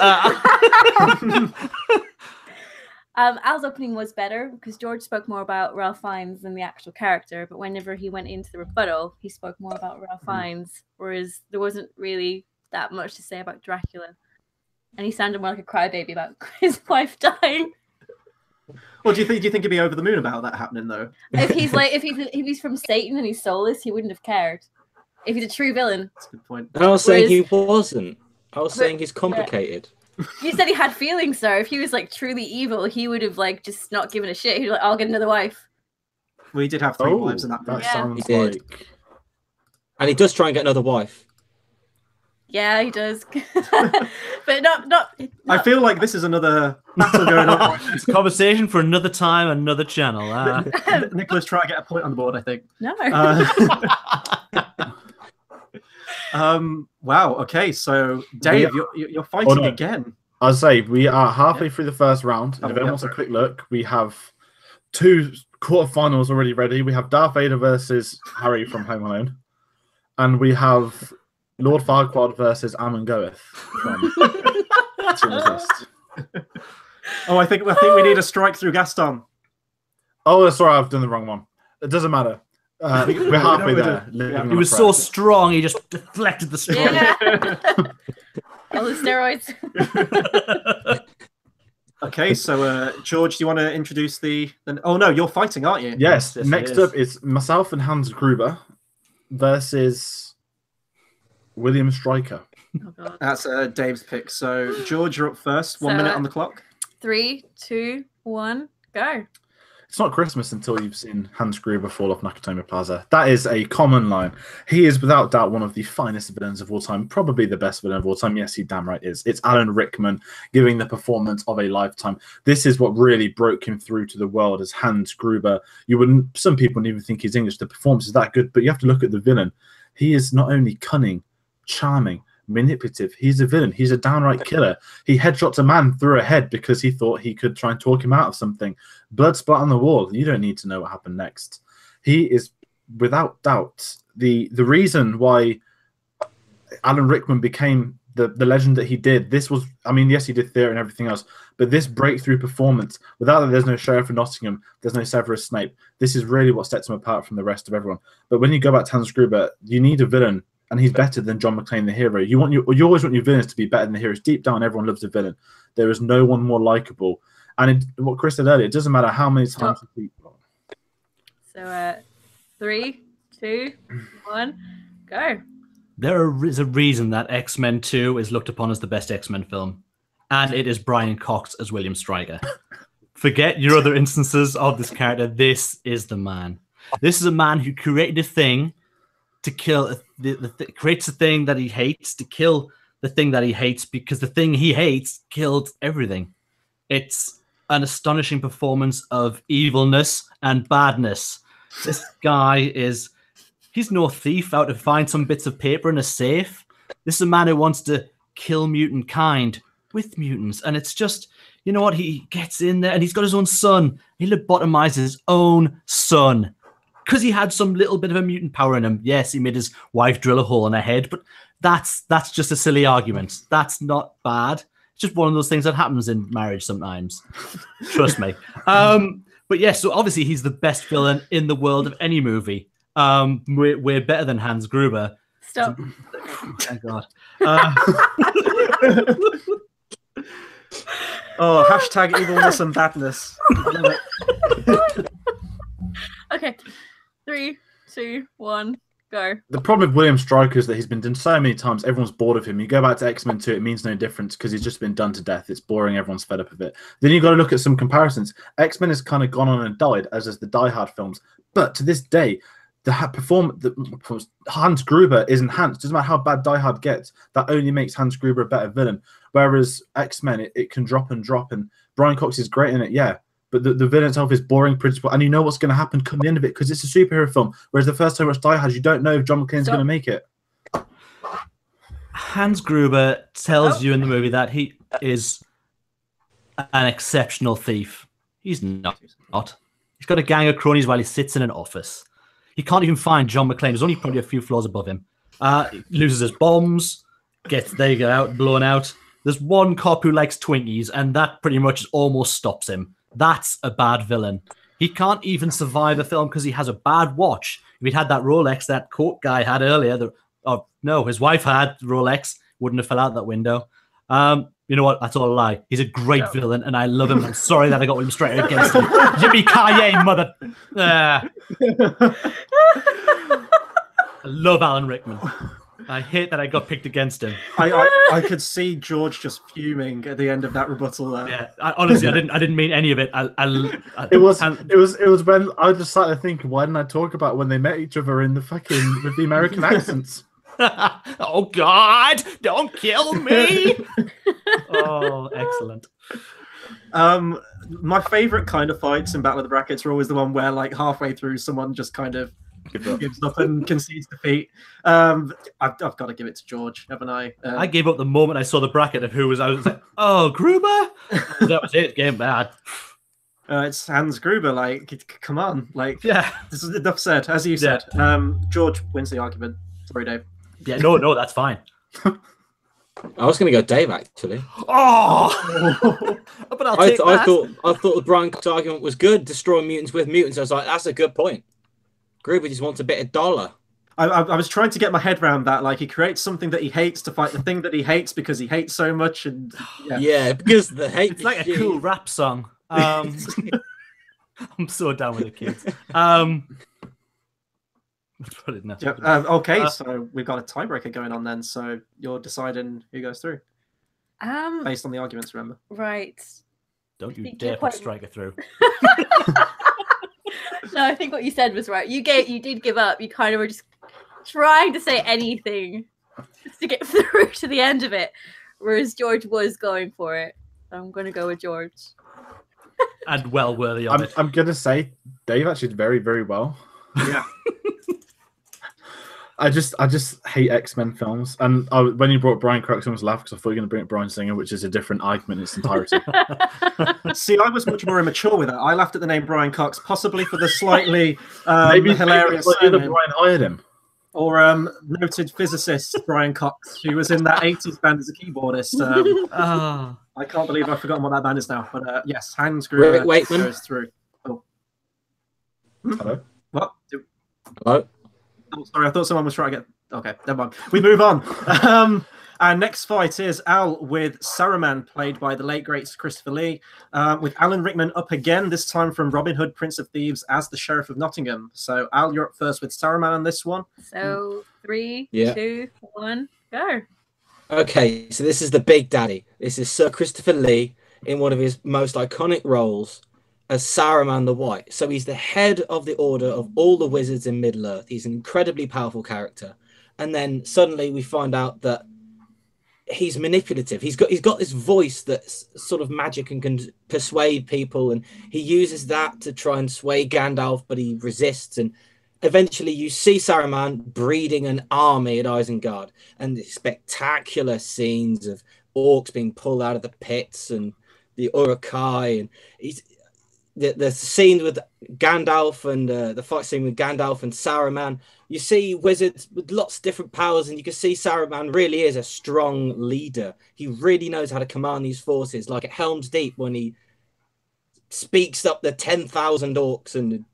Al's opening was better because George spoke more about Ralph Fiennes than the actual character. But whenever he went into the rebuttal, he spoke more about Ralph Fiennes, whereas there wasn't really that much to say about Dracula. And he sounded more like a crybaby about his wife dying. Or do you think he'd be over the moon about that happening though? If he's from Satan and he's soulless, he wouldn't have cared. If he's a true villain. That's a good point. And I was saying he wasn't. I was saying he's complicated. You said he had feelings, sir. If he was like truly evil, he would have like just not given a shit. He'd be like, I'll get another wife. Well, he did have 3 wives in that movie. Yeah. Sounds He did. like And he does try and get another wife. Yeah, he does. But not. I feel like this is another battle going on. It's a conversation for another time, another channel. Nicholas trying to get a point on the board, I think. No. Wow. Okay, so Dave, you're fighting again. I'll say we are halfway through the first round. Oh, If anyone wants a quick look, we have 2 quarterfinals already ready. We have Darth Vader versus Harry from Home Alone, and we have Lord Farquaad versus Amon Goeth from To Resist. Oh, I think we need a strike through Gaston. Oh, sorry, I've done the wrong one. It doesn't matter. We're halfway there. He was so strong, he just deflected the strike. Yeah. All the steroids. Okay, so George, do you want to introduce the? Oh no, you're fighting, aren't you? Yes. Yes, Next it up is myself and Hans Gruber versus William Stryker. Oh, God. That's Dave's pick. So George, you're up first. 1 minute on the clock. 3, 2, 1, go. It's not Christmas until you've seen Hans Gruber fall off Nakatomi Plaza. That is a common line. He is without doubt one of the finest villains of all time, probably the best villain of all time. Yes, he damn right is. It's Alan Rickman giving the performance of a lifetime. This is what really broke him through to the world as Hans Gruber. Some people wouldn't even think he's English. The performance is that good, but you have to look at the villain. He is not only cunning, charming, manipulative. He's a villain. He's a downright killer. He headshots a man through a head because he thought he could try and talk him out of something. Blood splat on the wall. You don't need to know what happened next. He is, without doubt, the reason why Alan Rickman became the legend that he did. This was, I mean, yes, he did theatre and everything else, but this breakthrough performance, without that, there's no Sheriff of Nottingham, there's no Severus Snape. This is really what sets him apart from the rest of everyone. But when you go back to Hans Gruber, you need a villain. And he's better than John McClane, the hero. You always want your villains to be better than the heroes. Deep down, everyone loves a villain. There is no one more likable. And what Chris said earlier, it doesn't matter how many times people. So 3, 2, 1, go. There is a reason that X-Men 2 is looked upon as the best X-Men film, and it is Brian Cox as William Stryker. Forget your other instances of this character. This is the man. This is a man who created a thing to kill, creates a thing that he hates to kill the thing that he hates, because the thing he hates killed everything. It's an astonishing performance of evilness and badness. This guy he's no thief out to find some bits of paper in a safe. This is a man who wants to kill mutant kind with mutants. And it's just, you know what? He gets in there and he's got his own son. He lobotomized his own son because he had some little bit of a mutant power in him. Yes, he made his wife drill a hole in her head, but that's just a silly argument. That's not bad. It's just one of those things that happens in marriage sometimes. Trust me. But yes, so obviously he's the best villain in the world of any movie. We're better than Hans Gruber. Stop. Thank God. Oh, hashtag evilness and badness. I love it. Okay. 3, 2, 1, go. The problem with William Stryker is that he's been done so many times, everyone's bored of him. You go back to X-Men 2, it means no difference because he's just been done to death. It's boring, everyone's fed up of it. Then you've got to look at some comparisons. X-Men has kind of gone on and died, as has the Die Hard films. But to this day, Hans Gruber is enhanced. Doesn't matter how bad Die Hard gets, that only makes Hans Gruber a better villain. Whereas X-Men, it can drop and drop, and Brian Cox is great in it, yeah. But the villain itself is boring, predictable, and you know what's going to happen come the end of it because it's a superhero film. Whereas the first time you watch Die Hard, you don't know if John McClane's going to make it. Hans Gruber tells you in the movie that he is an exceptional thief. He's not. He's got a gang of cronies while he sits in an office. He can't even find John McClane. There's only probably a few floors above him. He loses his bombs, they get out, blown out. There's one cop who likes Twinkies, and that pretty much almost stops him. That's a bad villain. He can't even survive a film because he has a bad watch. If he'd had that Rolex that court guy had earlier, his wife had Rolex, wouldn't have fell out that window. You know what? That's all a lie. He's a great villain, and I love him. I'm sorry that I got him straight against him. Yippee-ki-yay, mother! I love Alan Rickman. I hate that I got picked against him. I could see George just fuming at the end of that rebuttal there. Yeah, honestly, I didn't mean any of it. It was when I just started thinking, why didn't I talk about when they met each other in the fucking with the American accents? Oh God! Don't kill me! Oh, excellent. My favorite kind of fights in Battle of the Brackets are always the one where, like, halfway through, someone just kind of gives up and concedes defeat. I've got to give it to George, haven't I? I gave up the moment I saw the bracket of who was. I was like, "Oh, Gruber." That was it. Game bad. It's Hans Gruber. Like, come on. Like, yeah. This is enough said. As you said, George wins the argument. Sorry, Dave. Yeah, no, that's fine. I was going to go Dave, actually. Oh, but I thought the Brian Cox argument was good. Destroy mutants with mutants. I was like, that's a good point. Gruber just wants a bit of dollar. I was trying to get my head around that. Like, he creates something that he hates to fight the thing that he hates because he hates so much. And yeah because the hate. It's like a cool rap song. I'm so down with the kids. Okay, so we've got a tiebreaker going on then. So you're deciding who goes through, based on the arguments. Remember, right? Don't you dare put Striker through. No, I think what you said was right. You did give up. You kind of were just trying to say anything just to get through to the end of it, whereas George was going for it. I'm going to go with George. And well worthy of it. I'm going to say Dave actually did very, very well. Yeah. I just hate X-Men films, and when you brought Brian Cox, I was laughing because I thought you were going to bring up Bryan Singer, which is a different argument in its entirety. See, I was much more immature with that. I laughed at the name Brian Cox, possibly for the slightly maybe hilarious. Maybe Brian hired him, or noted physicist Brian Cox, who was in that '80s band as a keyboardist. I can't believe I've forgotten what that band is now, but yes, Hans Gruber goes through. Oh. Hello. What? Hello. Oh, sorry, I thought someone was trying to get... Okay, never mind. We move on. Our next fight is Al with Saruman, played by the late, great Christopher Lee, with Alan Rickman up again, this time from Robin Hood, Prince of Thieves, as the Sheriff of Nottingham. So, Al, you're up first with Saruman on this one. So, 3, 2, 1, go. Okay, so this is the Big Daddy. This is Sir Christopher Lee in one of his most iconic roles as Saruman the White. So he's the head of the order of all the wizards in Middle-earth. He's an incredibly powerful character. And then suddenly we find out that he's manipulative. He's got this voice that's sort of magic and can persuade people, and he uses that to try and sway Gandalf, but he resists. And eventually you see Saruman breeding an army at Isengard, and the spectacular scenes of orcs being pulled out of the pits and the Uruk-hai, and the scene with Gandalf and the fight scene with Gandalf and Saruman. You see wizards with lots of different powers, and you can see Saruman really is a strong leader. He really knows how to command these forces, like at Helm's Deep when he speaks up the 10,000 orcs and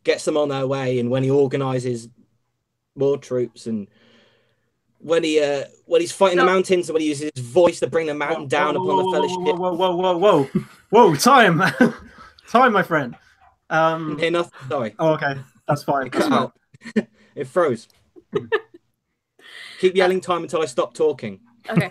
gets them on their way, and when he organizes more troops, and when he's fighting the mountains, when he uses his voice to bring the mountain down upon the Fellowship. Whoa, time. Time, my friend. Enough. Sorry. Oh, okay. That's fine. It cut out. It froze. Keep yelling time until I stop talking. Okay.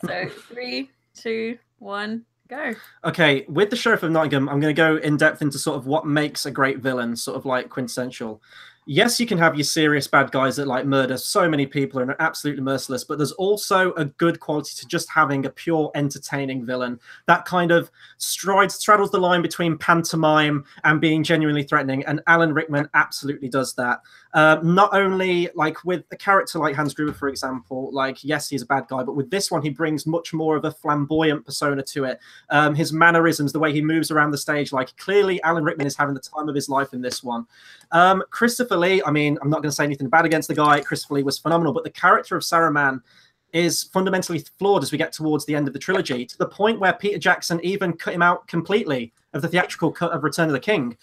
So 3, 2, 1, go. Okay, with the Sheriff of Nottingham, I'm going to go in depth into sort of what makes a great villain, sort of like quintessential. Yes, you can have your serious bad guys that like murder so many people and are absolutely merciless, but there's also a good quality to just having a pure entertaining villain that kind of straddles the line between pantomime and being genuinely threatening, and Alan Rickman absolutely does that. Not only like with a character like Hans Gruber, for example, like yes, he's a bad guy, but with this one, he brings much more of a flamboyant persona to it. His mannerisms, the way he moves around the stage, like clearly Alan Rickman is having the time of his life in this one. Christopher Lee, I mean, I'm not going to say anything bad against the guy. Christopher Lee was phenomenal, but the character of Saruman is fundamentally flawed as we get towards the end of the trilogy, to the point where Peter Jackson even cut him out completely of the theatrical cut of Return of the King.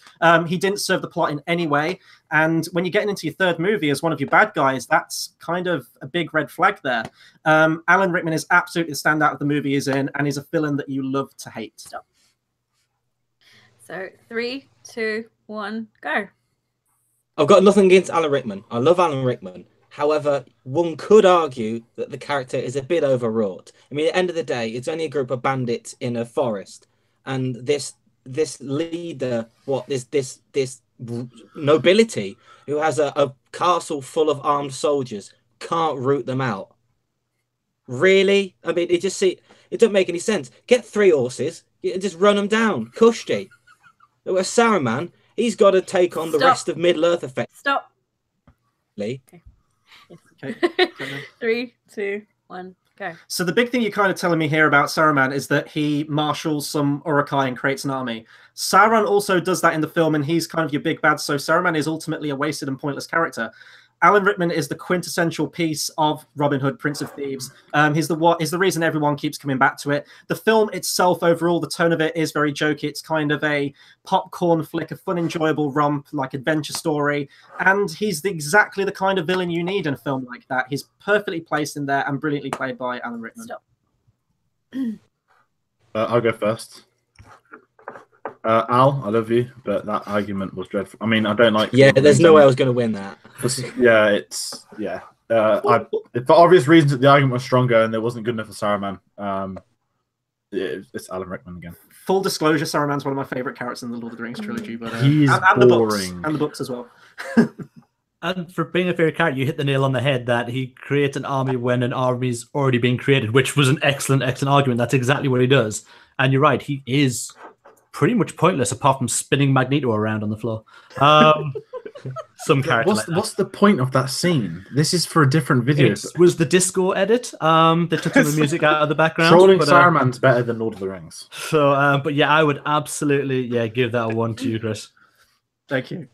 He didn't serve the plot in any way. And when you're getting into your third movie as one of your bad guys, that's kind of a big red flag there. Alan Rickman is absolutely the standout of the movie he's in, and he's a villain that you love to hate. Stop. So 3, 2, 1, go. I've got nothing against Alan Rickman. I love Alan Rickman. However, one could argue that the character is a bit overwrought. I mean, at the end of the day, it's only a group of bandits in a forest, and this leader, this nobility who has a castle full of armed soldiers, can't root them out. Really? I mean, it don't make any sense. Get 3 horses, just run them down. Kushti. Whereas Saruman, he's got to take on the rest of Middle-earth effectively. Stop. Okay. 3, 2, 1, go. So the big thing you're kind of telling me here about Saruman is that he marshals some Uruk-hai and creates an army. Sauron also does that in the film, and he's kind of your big bad. So Saruman is ultimately a wasted and pointless character. Alan Rickman is the quintessential piece of Robin Hood, Prince of Thieves. He's the reason everyone keeps coming back to it. The film itself, overall, the tone of it is very jokey. It's kind of a popcorn flick, a fun, enjoyable romp, like adventure story. And he's exactly the kind of villain you need in a film like that. He's perfectly placed in there and brilliantly played by Alan Rickman. Stop. I'll go first. Al, I love you, but that argument was dreadful. I mean, I don't like. Yeah, there's no way I was going to win that. Yeah. For obvious reasons, the argument was stronger, and it wasn't good enough for Saruman. It's Alan Rickman again. Full disclosure, Saruman's one of my favorite characters in the Lord of the Rings trilogy, but he's and boring. The books as well. And for being a favorite character, you hit the nail on the head that he creates an army when an army's already been created, which was an excellent argument. That's exactly what he does. And you're right, he is pretty much pointless apart from spinning Magneto around on the floor. Some character. What's the point of that scene? This is for a different video. It was the disco edit. They took some of the music out of the background. Trolling Saruman's better than Lord of the Rings. So, but yeah, I would absolutely give that a 1 to you, Chris. Thank you.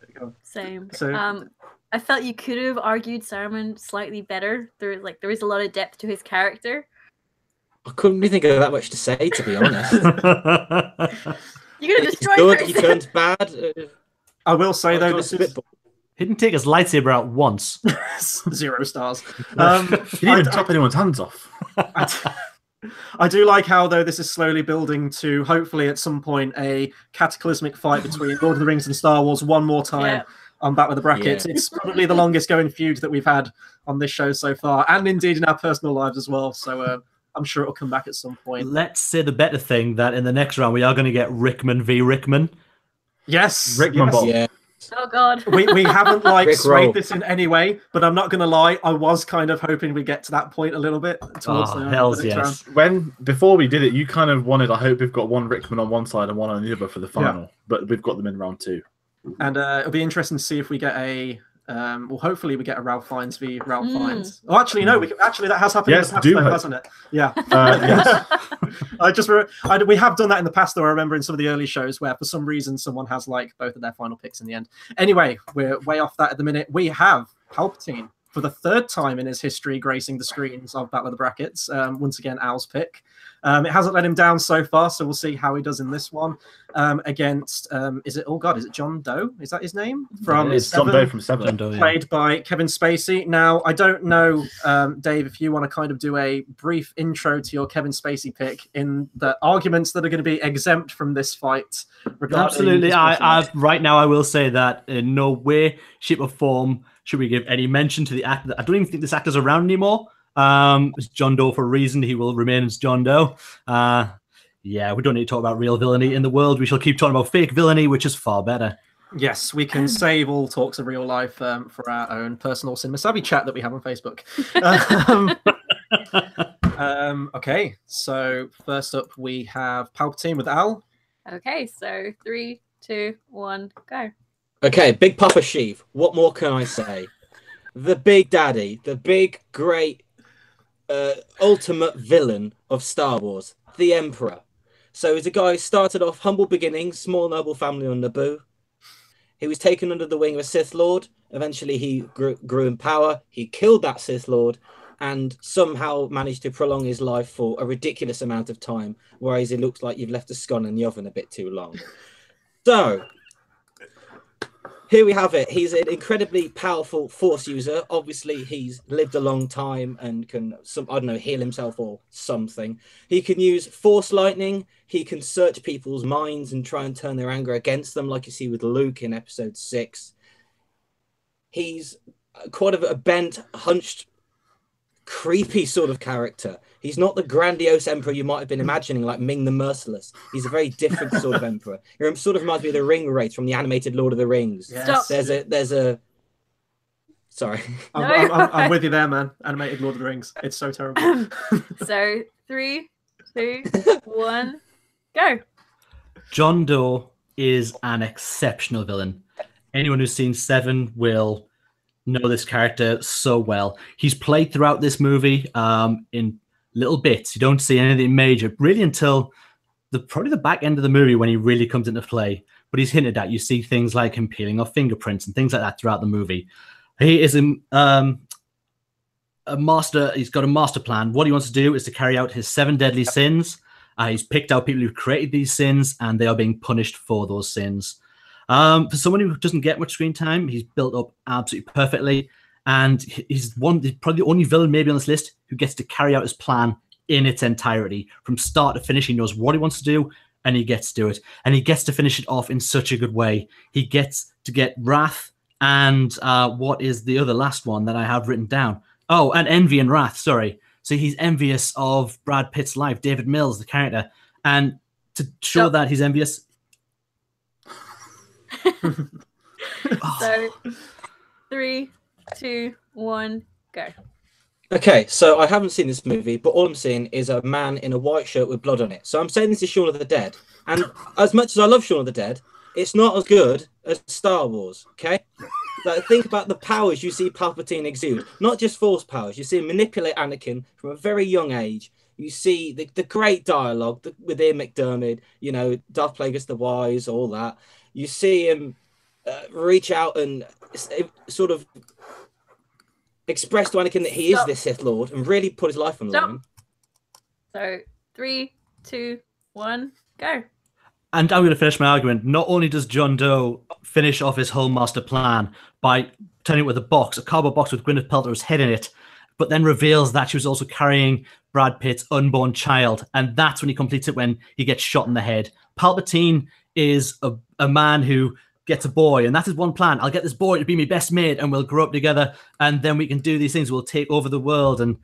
Same. So, I felt you could have argued Saruman slightly better. There is a lot of depth to his character. I couldn't really think of that much to say, to be honest. You're gonna destroy He turns bad. I will say though, he didn't take his lightsaber out once. 0 stars. He didn't even chop anyone's hands off. I do like how though this is slowly building to hopefully at some point a cataclysmic fight between Lord of the Rings and Star Wars one more time. On Back with the Brackets. Yeah. It's probably the longest going feud that we've had on this show so far, and indeed in our personal lives as well. So I'm sure it'll come back at some point. Let's say the better thing that in the next round we are going to get Rickman v. Rickman. Yes, Rickman Bob. Yeah. Oh God. We haven't swayed this in any way, but I'm not going to lie. I was kind of hoping we get to that point a little bit. Hells yes. Before we did it, you kind of wanted. I hope we've got one Rickman on one side and one on the other for the final, but we've got them in round 2. And it'll be interesting to see if we get a hopefully we get a Ralph Fiennes v. Ralph Fiennes. Oh, actually, no. That has happened in the past, though, hasn't it? Yeah. Yes. We have done that in the past, though. I remember in some of the early shows where, for some reason, someone has both of their final picks in the end. Anyway, we're way off that at the minute. We have Palpatine for the 3rd time in his history gracing the screens of Battle of the Brackets. Once again, Al's pick. It hasn't let him down so far, so we'll see how he does in this one against. Is it John Doe? Is that his name? It's John Doe from Seven. Played by Kevin Spacey. Now, I don't know, Dave, if you want to kind of do a brief intro to your Kevin Spacey pick in the arguments that are going to be exempt from this fight. Absolutely. Right now, I will say that in no way, shape, or form should we give any mention to the actor. I don't even think this actor's around anymore. It's John Doe for a reason. He will remain as John Doe. We don't need to talk about real villainy in the world. We shall keep talking about fake villainy, which is far better. Yes, we can save all talks of real life for our own personal Cinema Savvy chat that we have on Facebook. Okay, so first up we have Palpatine with Al. Okay, so 3, 2, 1, go. Okay, Big Papa Sheev. What more can I say? The Big Daddy, the big, great, ultimate villain of Star Wars, the Emperor. So he's a guy who started off humble beginnings, small noble family on Naboo. He was taken under the wing of a Sith Lord. Eventually he grew in power. He killed that Sith Lord, and somehow managed to prolong his life for a ridiculous amount of time, whereas it looks like you've left a scone in the oven a bit too long. So here we have it. He's an incredibly powerful Force user. Obviously, he's lived a long time and can, I don't know, heal himself or something. He can use Force lightning. He can search people's minds and try and turn their anger against them, like you see with Luke in episode 6. He's quite a bent, hunched, creepy sort of character. He's not the grandiose emperor you might have been imagining, like Ming the Merciless. He's a very different sort of emperor. He sort of reminds me of the Ring Wraith from the animated Lord of the Rings. Yes. There's a. Sorry, I'm with you there, man. Animated Lord of the Rings. It's so terrible. So 3, 2, 1, go. John Doe is an exceptional villain. Anyone who's seen Seven will know this character so well. He's played throughout this movie in little bits. You don't see anything major really until probably the back end of the movie when he really comes into play. But he's hinted at. You see things like him peeling off fingerprints and things like that throughout the movie. He is a master. He's got a master plan. What he wants to do is to carry out his 7 deadly sins. He's picked out people who created these sins, and they are being punished for those sins. For someone who doesn't get much screen time, he's built up absolutely perfectly, and he's probably the only villain maybe on this list who gets to carry out his plan in its entirety from start to finish. He knows what he wants to do, and he gets to do it, and he gets to finish it off in such a good way. He gets to get Wrath and what is the other last one that I have written down? Oh, and Envy and Wrath. Sorry. So he's envious of Brad Pitt's life, David Mills, the character, and to show that he's envious. So 3, 2, 1, go. Okay, so I haven't seen this movie, but all I'm seeing is a man in a white shirt with blood on it. So I'm saying this is Shaun of the Dead. And as much as I love Shaun of the Dead, it's not as good as Star Wars, okay? Like, think about the powers you see Palpatine exude. Not just Force powers. You see him manipulate Anakin from a very young age. You see the great dialogue with Ian McDiarmid, you know, Darth Plagueis the Wise, all that. You see him reach out and sort of express to Anakin that he is the Sith Lord and really put his life on the line. So 3, 2, 1, go. And I'm going to finish my argument. Not only does John Doe finish off his whole master plan by turning it with a cardboard box with Gwyneth Paltrow's head in it, but then reveals that she was also carrying Brad Pitt's unborn child. And that's when he completes it, when he gets shot in the head. Palpatine is a man who gets a boy, and that's his one plan. I'll get this boy to be my best mate, and we'll grow up together, and then we can do these things. We'll take over the world. And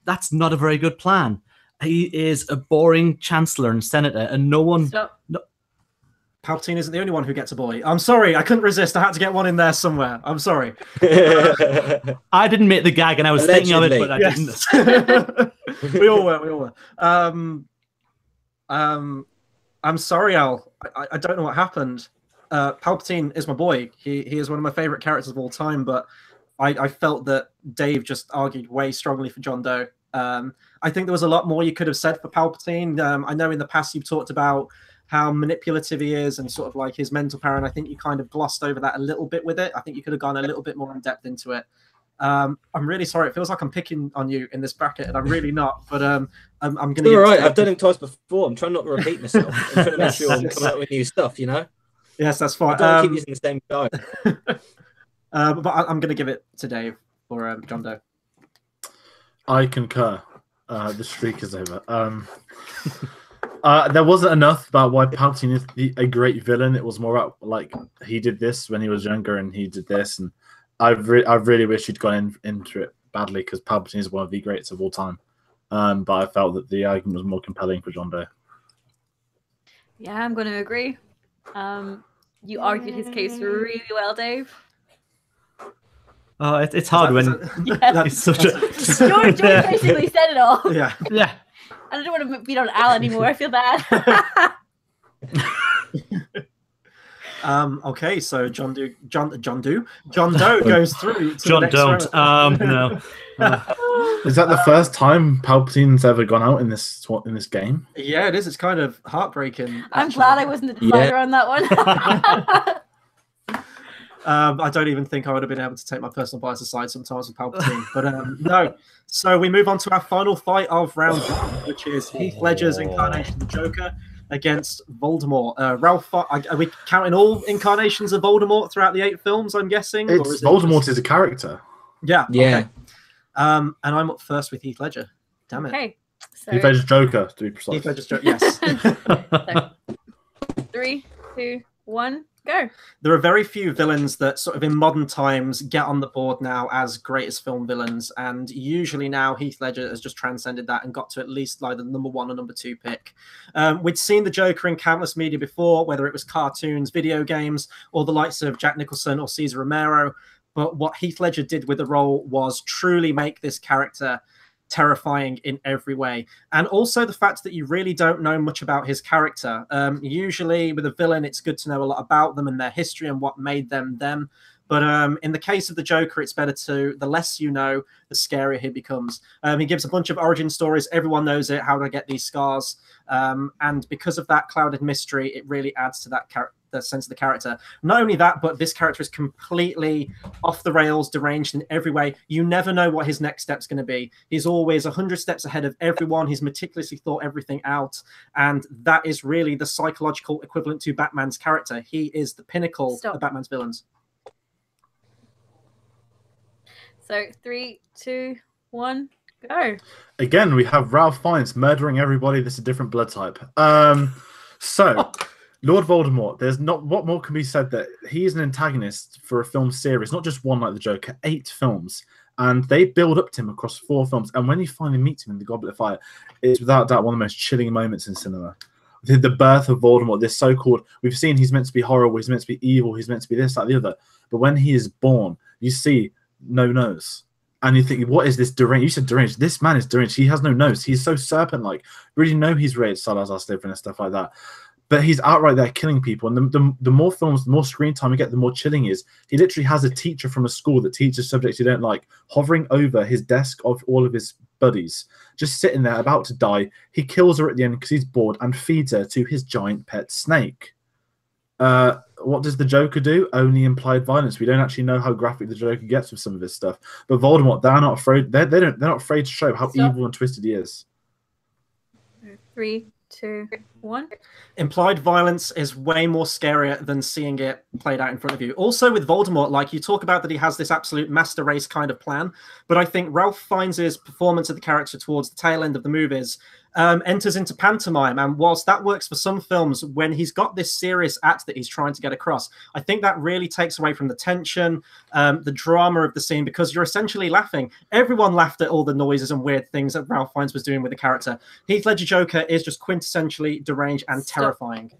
that's not a very good plan. He is a boring chancellor and senator, and no one... Palpatine isn't the only one who gets a boy. I'm sorry, I couldn't resist. I had to get one in there somewhere. I'm sorry. I didn't make the gag, and I was thinking of it, but I didn't. We all were. I'm sorry, Al. I don't know what happened. Palpatine is my boy. He is one of my favorite characters of all time, but I felt that Dave just argued way strongly for John Doe. I think there was a lot more you could have said for Palpatine. I know in the past you've talked about how manipulative he is and sort of like his mental power, and I think you kind of glossed over that a little bit with it. I think you could have gone a little bit more in depth into it. I'm really sorry. It feels like I'm picking on you in this bracket, and I'm really not. But I'm going to. All right, I've done it twice before. I'm trying not to repeat myself. I'm trying to make sure I'm coming out with new stuff. You know. Yes, that's fine. I don't keep using the same guy. But I'm going to give it to Dave for John Doe. I concur. The streak is over. There wasn't enough about why Palpatine is a great villain. It was more about like he did this when he was younger and he did this, and I really wish he'd gone into it badly because Palpatine is one of the greats of all time. But I felt that the argument was more compelling for John Doe. Yeah, I'm going to agree. You argued his case really well, Dave. Oh, it's hard when it's such a. George basically said it all. Yeah. I don't want to beat on Al anymore. I feel bad. Okay, so John Doe goes through. To John the next don't. round. No. Is that the first time Palpatine's ever gone out in this game? Yeah, it is. It's kind of heartbreaking. I'm glad I wasn't the decider on that one. I don't even think I would have been able to take my personal bias aside sometimes with Palpatine. But no. So we move on to our final fight of round one, which is Heath Ledger's incarnation of the Joker against Voldemort. Ralph, are we counting all incarnations of Voldemort throughout the 8 films, I'm guessing? Voldemort is a character. Yeah. Yeah. Okay. And I'm up first with Heath Ledger. Damn it. Okay. So, Heath Ledger's Joker, to be precise. Heath Ledger's Joker, yes. so, 3, 2, 1, go. There are very few villains that sort of in modern times get on the board now as greatest film villains, and usually now Heath Ledger has just transcended that and got to at least like the number 1 or number 2 pick. We'd seen the Joker in countless media before, whether it was cartoons, video games, or the likes of Jack Nicholson or Cesar Romero, but what Heath Ledger did with the role was truly make this character terrifying in every way. And also the fact that you really don't know much about his character. Usually with a villain, it's good to know a lot about them and their history and what made them them. But in the case of the Joker, it's better to, the less you know, the scarier he becomes. He gives a bunch of origin stories. Everyone knows it, how to get these scars. And because of that clouded mystery, it really adds to that the sense of the character. Not only that, but this character is completely off the rails, deranged in every way. You never know what his next step's going to be. He's always 100 steps ahead of everyone. He's meticulously thought everything out. And that is really the psychological equivalent to Batman's character. He is the pinnacle of Batman's villains. So 3, 2, 1, go. Again, we have Ralph Fiennes murdering everybody that's a different blood type. So, Lord Voldemort, there's not what more can be said that he is an antagonist for a film series, not just one like the Joker, 8 films. And they build up to him across 4 films. And when you finally meet him in The Goblet of Fire, it's without doubt one of the most chilling moments in cinema. The birth of Voldemort, this so-called, we've seen he's meant to be horrible, he's meant to be evil, he's meant to be this, that, the other. But when he is born, you see no nose. And you think, what is this deranged? You said deranged. This man is deranged. He has no nose. He's so serpent-like. We really know he's raised Salazar Slytherin and stuff like that. But he's outright there killing people. And the more films, the more screen time we get, the more chilling he is. He literally has a teacher from a school that teaches subjects he don't like, hovering over his desk of all of his buddies, just sitting there about to die. He kills her at the end because he's bored and feeds her to his giant pet snake. What does the Joker do? Only implied violence. We don't actually know how graphic the Joker gets with some of his stuff. But Voldemort, they're not afraid. They're not afraid to show how evil and twisted he is. 3, 2, 1. Implied violence is way more scarier than seeing it played out in front of you. Also with Voldemort, like you talk about that he has this absolute master race kind of plan, but I think Ralph Fiennes' performance of the character towards the tail end of the movies enters into pantomime. And whilst that works for some films, when he's got this serious act that he's trying to get across, I think that really takes away from the tension, the drama of the scene, because you're essentially laughing. Everyone laughed at all the noises and weird things that Ralph Fiennes was doing with the character. Heath Ledger Joker is just quintessentially deranged and terrifying.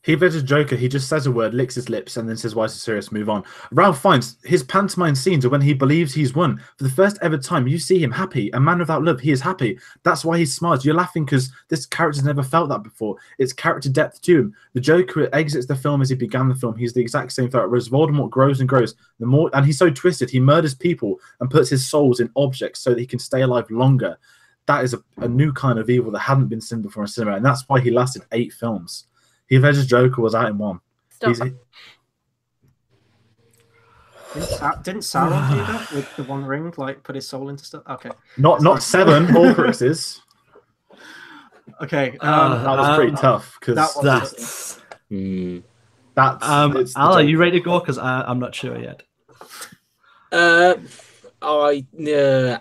Heath Ledger's Joker, he just says a word, licks his lips, and then says, "Why so serious? Move on." Ralph Fiennes, his pantomime scenes are when he believes he's won. For the first ever time, you see him happy. A man without love, he is happy. That's why he smiles. You're laughing because this character's never felt that before. It's character depth to him. The Joker exits the film as he began the film. He's the exact same threat. Whereas Voldemort grows and grows. The more, and he's so twisted. He murders people and puts his souls in objects so that he can stay alive longer. That is a new kind of evil that hadn't been seen before in cinema, and that's why he lasted 8 films. Heath Ledger's Joker was out in 1. Didn't Sauron do that with the One Ring, like put his soul into stuff? Okay. Not 7 Horcruxes. Okay. That was pretty tough because that's Al, are you ready to go? Because I'm not sure yet. No,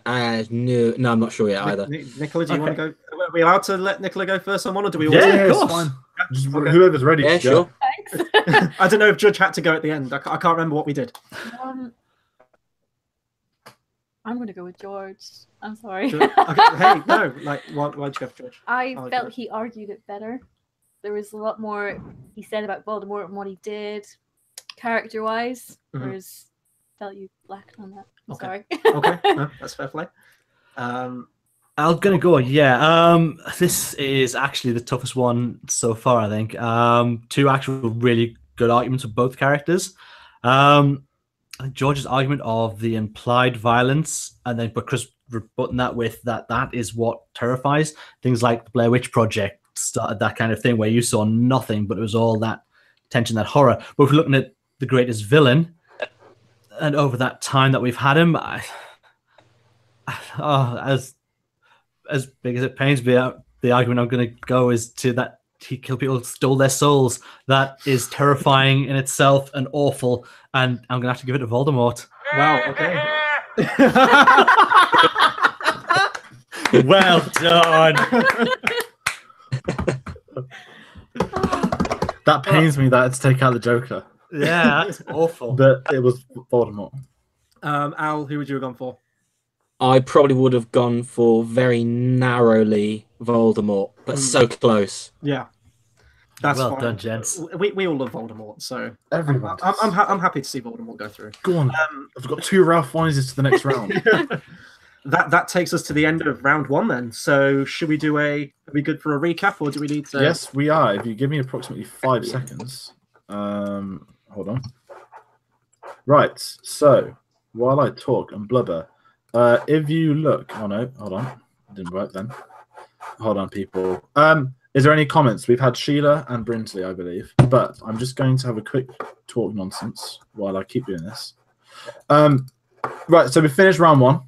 I'm not sure yet either. Nicola, do you want to go? Are we allowed to let Nicola go first on one, or do we? Yeah, of course. Fine. Just whoever's ready. Yeah, sure. Thanks. I don't know if Judge had to go at the end. I can't remember what we did. I'm going to go with George. I'm sorry. Okay, hey, no, like, why'd you go for George? I felt he argued it better. There was a lot more he said about Voldemort and what he did, character-wise, whereas felt you lacked on that. I'm sorry. Okay, no, that's fair play. I'm gonna go. Yeah, this is actually the toughest one so far. I think 2 actual really good arguments for both characters. George's argument of the implied violence, and then but Chris rebutting that with that is what terrifies. Things like the Blair Witch Project started that kind of thing where you saw nothing, but it was all that tension, that horror. But if we're looking at the greatest villain, And over that time that we've had him, as big as it pains me, the argument I'm going to go is to that he killed people, stole their souls. That is terrifying in itself and awful. And I'm going to have to give it to Voldemort. Wow. Okay. Well done. That pains me that I had to take out the Joker, Yeah, that's awful. but it was Voldemort. Al, who would you have gone for? I probably would have gone for very narrowly Voldemort, but so close. Yeah. That's Well fine. done, gents. We all love Voldemort, so Everyone. I'm happy to see Voldemort go through. Go on. I've got 2 Ralph Fiennes to the next round. That takes us to the end of round 1 then. So should we do are we good for a recap, or do we need to? Yes, we are. If you give me approximately 5 seconds. Hold on. Right. So while I talk and blubber, if you look, oh no, hold on, it didn't work then. Hold on, people. Is there any comments? We've had Sheila and Brinsley, I believe, but I'm just going to have a quick talk nonsense while I keep doing this. Right. So we finished round 1.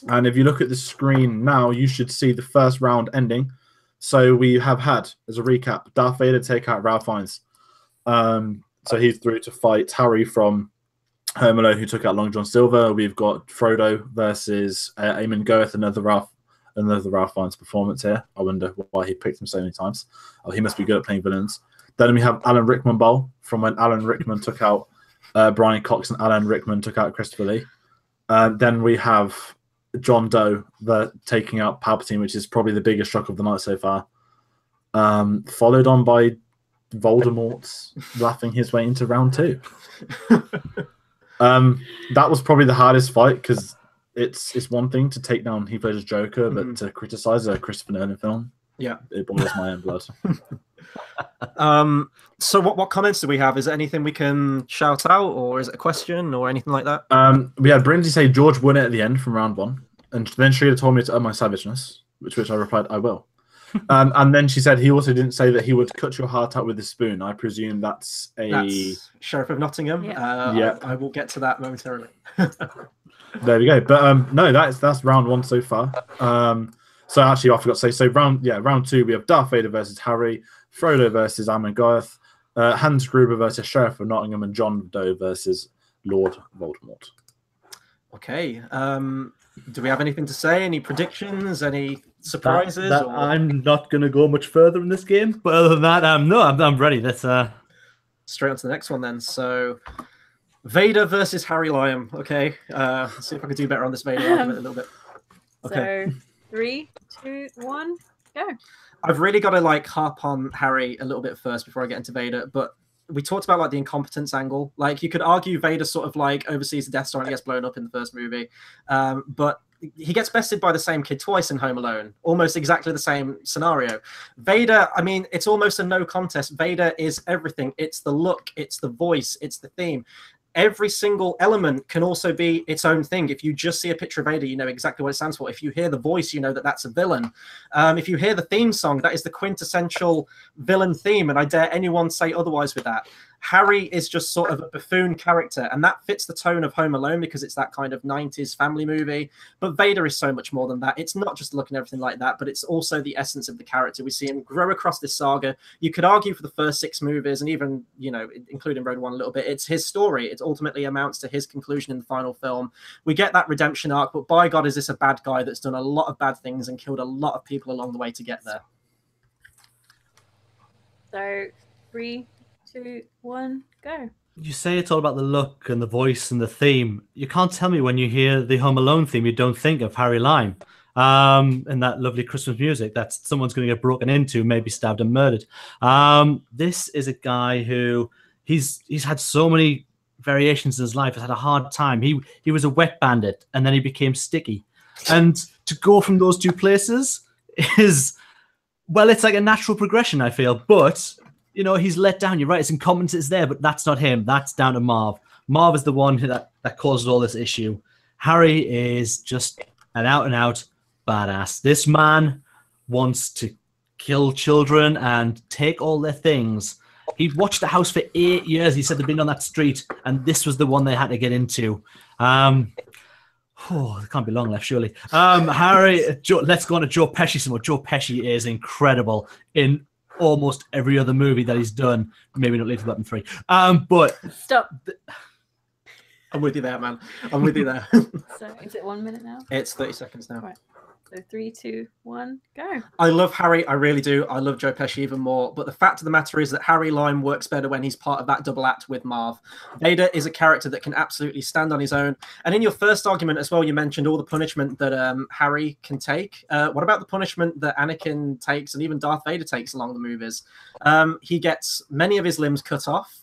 And if you look at the screen now, you should see the first round ending. So we have had, as a recap, Darth Vader take out Ralph Fiennes. So he's through to fight Harry from Home Alone, who took out Long John Silver. We've got Frodo versus Eamon Goeth, another Ralph Fiennes performance here. I wonder why he picked him so many times. Oh, he must be good at playing villains. Then we have Alan Rickman Bowl, from when Alan Rickman took out Brian Cox and Alan Rickman took out Christopher Lee. Then we have John Doe taking out Palpatine, which is probably the biggest shock of the night so far. Followed on by Voldemort laughing his way into round 2. That was probably the hardest fight because it's one thing to take down Heath Ledger's Joker, but to criticize a Christopher Nolan film, it boils my own blood. So what comments do we have? Is there anything we can shout out, or is it a question or anything like that? We had Brindy say George won it at the end from round 1, and then Sheila told me to earn my savageness, which I replied I will. And then she said he also didn't say that he would cut your heart out with a spoon. I presume that's Sheriff of Nottingham. Yeah. I will get to that momentarily. There we go. But no, that's round 1 so far. So actually, I forgot to say. So round 2, we have Darth Vader versus Harry, Frodo versus Eamon Goeth, Hans Gruber versus Sheriff of Nottingham, and John Doe versus Lord Voldemort. Okay. Do we have anything to say? Any predictions? Any surprises? Or... I'm not going to go much further in this game, but other than that, no, I'm ready. That's straight on to the next one then. So, Vader versus Harry Lime. Okay, let's see if I can do better on this Vader argument a little bit. Okay. So 3, 2, 1, go. I've really got to harp on Harry a little bit first before I get into Vader, but we talked about the incompetence angle. You could argue Vader sort of oversees the Death Star and he gets blown up in the first movie, but he gets bested by the same kid twice in Home Alone, almost exactly the same scenario. Vader, I mean, it's almost a no contest. Vader is everything. It's the look, it's the voice, it's the theme. Every single element can also be its own thing. If you just see a picture of Vader, you know exactly what it stands for. If you hear the voice, you know that that's a villain. If you hear the theme song, that is the quintessential villain theme, and I dare anyone say otherwise with that. Harry is just sort of a buffoon character, and that fits the tone of Home Alone because it's that kind of 90s family movie. But Vader is so much more than that. It's not just looking everything like that, but it's also the essence of the character. We see him grow across this saga. You could argue for the first 6 movies, and even, including Rogue One a little bit, it's his story. It ultimately amounts to his conclusion in the final film. We get that redemption arc, but by God, is this a bad guy that's done a lot of bad things and killed a lot of people along the way to get there. So 3, 2, 1, go. You say it's all about the look and the voice and the theme. You can't tell me when you hear the Home Alone theme, you don't think of Harry Lime and that lovely Christmas music that someone's going to get broken into, maybe stabbed and murdered. This is a guy who he's had so many variations in his life. Has had a hard time. He was a wet bandit and then he became sticky. And to go from those 2 places is, well, it's like a natural progression, I feel. But he's let down. You're right. His incompetence is there, but that's not him. That's down to Marv. Marv is the one that causes all this issue. Harry is just an out-and-out badass. This man wants to kill children and take all their things. He'd watched the house for 8 years. He said they'd been on that street, and this was the one they had to get into. There can't be long left, surely. Harry, let's go on to Joe Pesci some more. Joe Pesci is incredible in almost every other movie that he's done. Maybe not Lethal Weapon 3. But Stop. I'm with you there, man. I'm with you there. So is it 1 minute now? It's 30 seconds now. Right. So 3, 2, 1, go. I love Harry. I really do. I love Joe Pesci even more. But the fact of the matter is that Harry Lime works better when he's part of that double act with Marv. Vader is a character that can absolutely stand on his own. And in your first argument as well, you mentioned all the punishment that Harry can take. What about the punishment that Anakin takes and even Darth Vader takes along the movies? He gets many of his limbs cut off.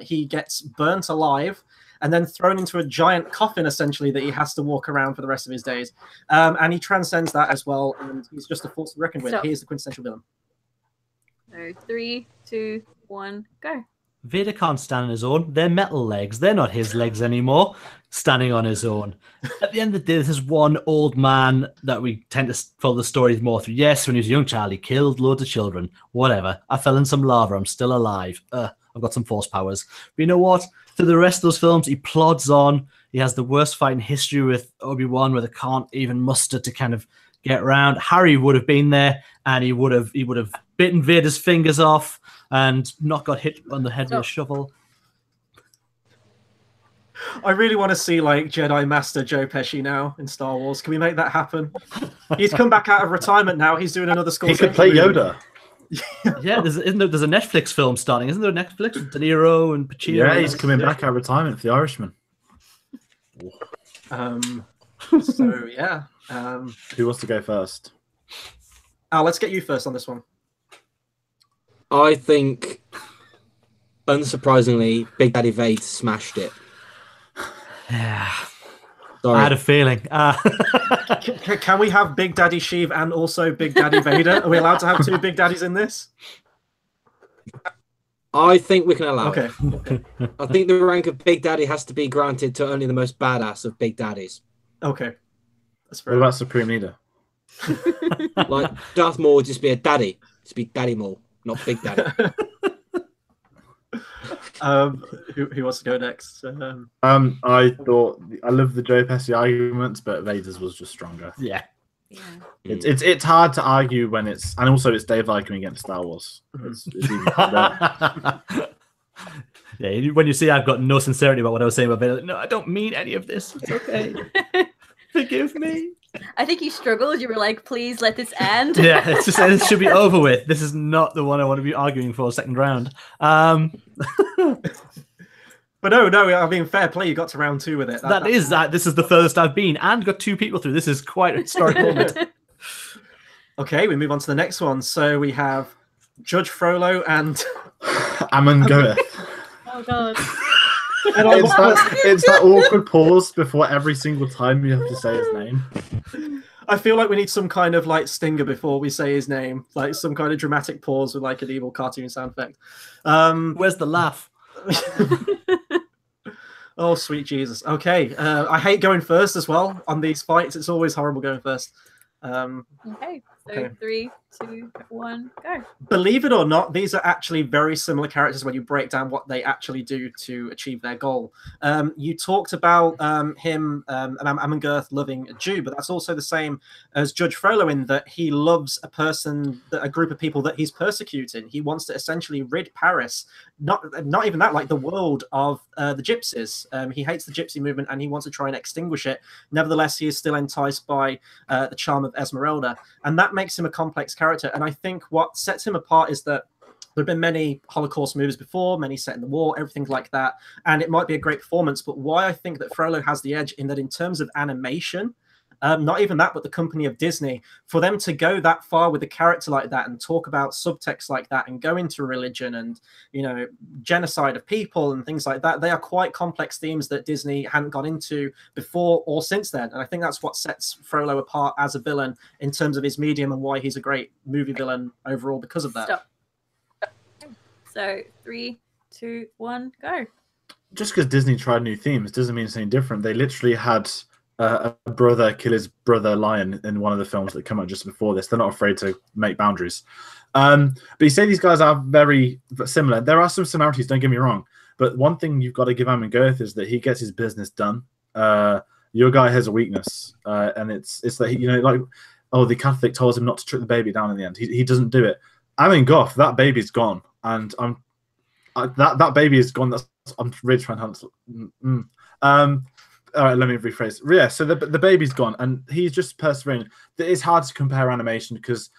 He gets burnt alive and then thrown into a giant coffin, essentially, that he has to walk around for the rest of his days. And he transcends that as well, and he's just a force to reckon with. Stop. He is the quintessential villain. So 3, 2, 1, go. Vader can't stand on his own. They're metal legs. They're not his legs anymore, standing on his own. At the end of the day, this is one old man that we tend to follow the stories more through. Yes, when he was a young child, he killed loads of children. Whatever. I fell in some lava. I'm still alive. I've got some force powers. But you know what? Through the rest of those films, he plods on. He has the worst fight in history with Obi-Wan, where they can't even muster to kind of get around. Harry would have been there, and he would have bitten Vader's fingers off and not got hit on the head with a shovel. I really want to see like Jedi Master Joe Pesci now in Star Wars. Can we make that happen? He's come back out of retirement now. He's doing another school. He could play Yoda. Yeah, there's a Netflix film starting, isn't there? A Netflix with De Niro and Pacino. Yeah, he's coming back out of retirement for The Irishman. So yeah. Who wants to go first? Al, let's get you first on this one. I think, unsurprisingly, Big Daddy Vader smashed it. Yeah. Sorry. I had a feeling. Can we have Big Daddy Sheev and also Big Daddy Vader? Are we allowed to have two Big Daddies in this? I think we can allow Okay. it. I think the rank of Big Daddy has to be granted to only the most badass of Big Daddies. Okay. That's What fair. about Supreme Leader? Like, Darth Maul would just be a daddy. Just be Daddy Maul, not Big Daddy. Who wants to go next? I thought I love the Joe Pesci arguments, but Vader's was just stronger. Yeah. Yeah. It's hard to argue when it's Dave Lycan against Star Wars. It's even better. Yeah, when you see I've got no sincerity about what I was saying about Vader, no, I don't mean any of this. It's okay. Forgive me. I think you struggled. You were like, please let this end. Yeah, it's just this should be over with. This is not the one I want to be arguing for second round. But no, I mean, fair play. You got to round 2 with it. This is the furthest I've been and got 2 people through. This is quite a historic moment. Okay, we move on to the next one. So we have Judge Frollo and Amon Goeth. Oh god. It's that awkward pause before every single time you have to say his name. I feel like we need some kind of like stinger before we say his name, like some kind of dramatic pause with like an evil cartoon sound effect. Where's the laugh? Oh, sweet Jesus. Okay. I hate going first as well on these fights. It's always horrible going first. Okay. So Okay. 3, 2, 1, go. Believe it or not, these are actually very similar characters when you break down what they actually do to achieve their goal. You talked about him, Amon Goeth, loving a Jew, but that's also the same as Judge Frollo in that he loves a group of people that he's persecuting. He wants to essentially rid Paris, not even that, like the world of the gypsies. He hates the gypsy movement and he wants to try and extinguish it. Nevertheless, he is still enticed by the charm of Esmeralda, and that makes him a complex character. And I think what sets him apart is that there have been many Holocaust movies before, many set in the war, everything like that, and it might be a great performance. But why I think that Frollo has the edge in that in terms of animation, not even that, but the company of Disney, for them to go that far with a character like that and talk about subtext like that and go into religion and, you know, genocide of people and things like that, they are quite complex themes that Disney hadn't got into before or since then. And I think that's what sets Frollo apart as a villain in terms of his medium and why he's a great movie villain overall because of that. Stop. So 3, 2, 1, go. Just because Disney tried new themes doesn't mean it's any different. They literally had a brother kill his brother lion in one of the films that come out just before this. They're not afraid to make boundaries. But you say these guys are very similar. There are some similarities, don't get me wrong. But one thing you've got to give Amon Girth is that he gets his business done. Your guy has a weakness, and it's that the Catholic told him not to trick the baby down in the end. He doesn't do it. Amon Goth, that baby's gone, and that baby is gone. I'm really trying to. All right, let me rephrase. Yeah, so the baby's gone, and he's just persevering. It's hard to compare animation because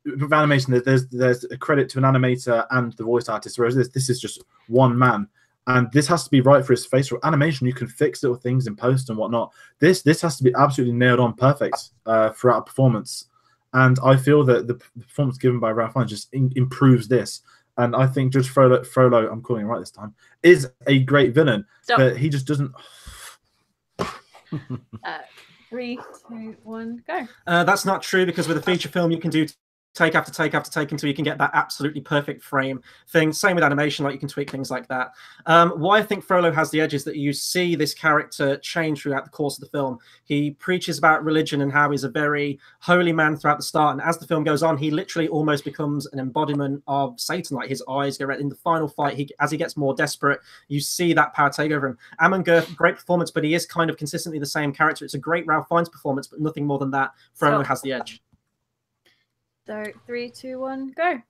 with animation, there's a credit to an animator and the voice artist, whereas this is just one man, and this has to be right for his facial animation. You can fix little things in post and whatnot. This has to be absolutely nailed on perfect throughout a performance, and I feel that the performance given by Ralph Fiennes just improves this. And I think Judge Frollo, I'm calling it right this time, is a great villain, but he just doesn't. 3, 2, 1, go. That's not true, because with a feature film you can do take after take after take until you can get that absolutely perfect frame thing. Same with animation, like you can tweak things like that. Why I think Frollo has the edge is that you see this character change throughout the course of the film. He preaches about religion and how he's a very holy man throughout the start, and as the film goes on, he literally almost becomes an embodiment of Satan. Like his eyes go red. In the final fight, as he gets more desperate, you see that power take over him. Amon Girth, great performance, but he is kind of consistently the same character. It's a great Ralph Fiennes performance, but nothing more than that. Frollo has the edge. So 3, 2, 1, go.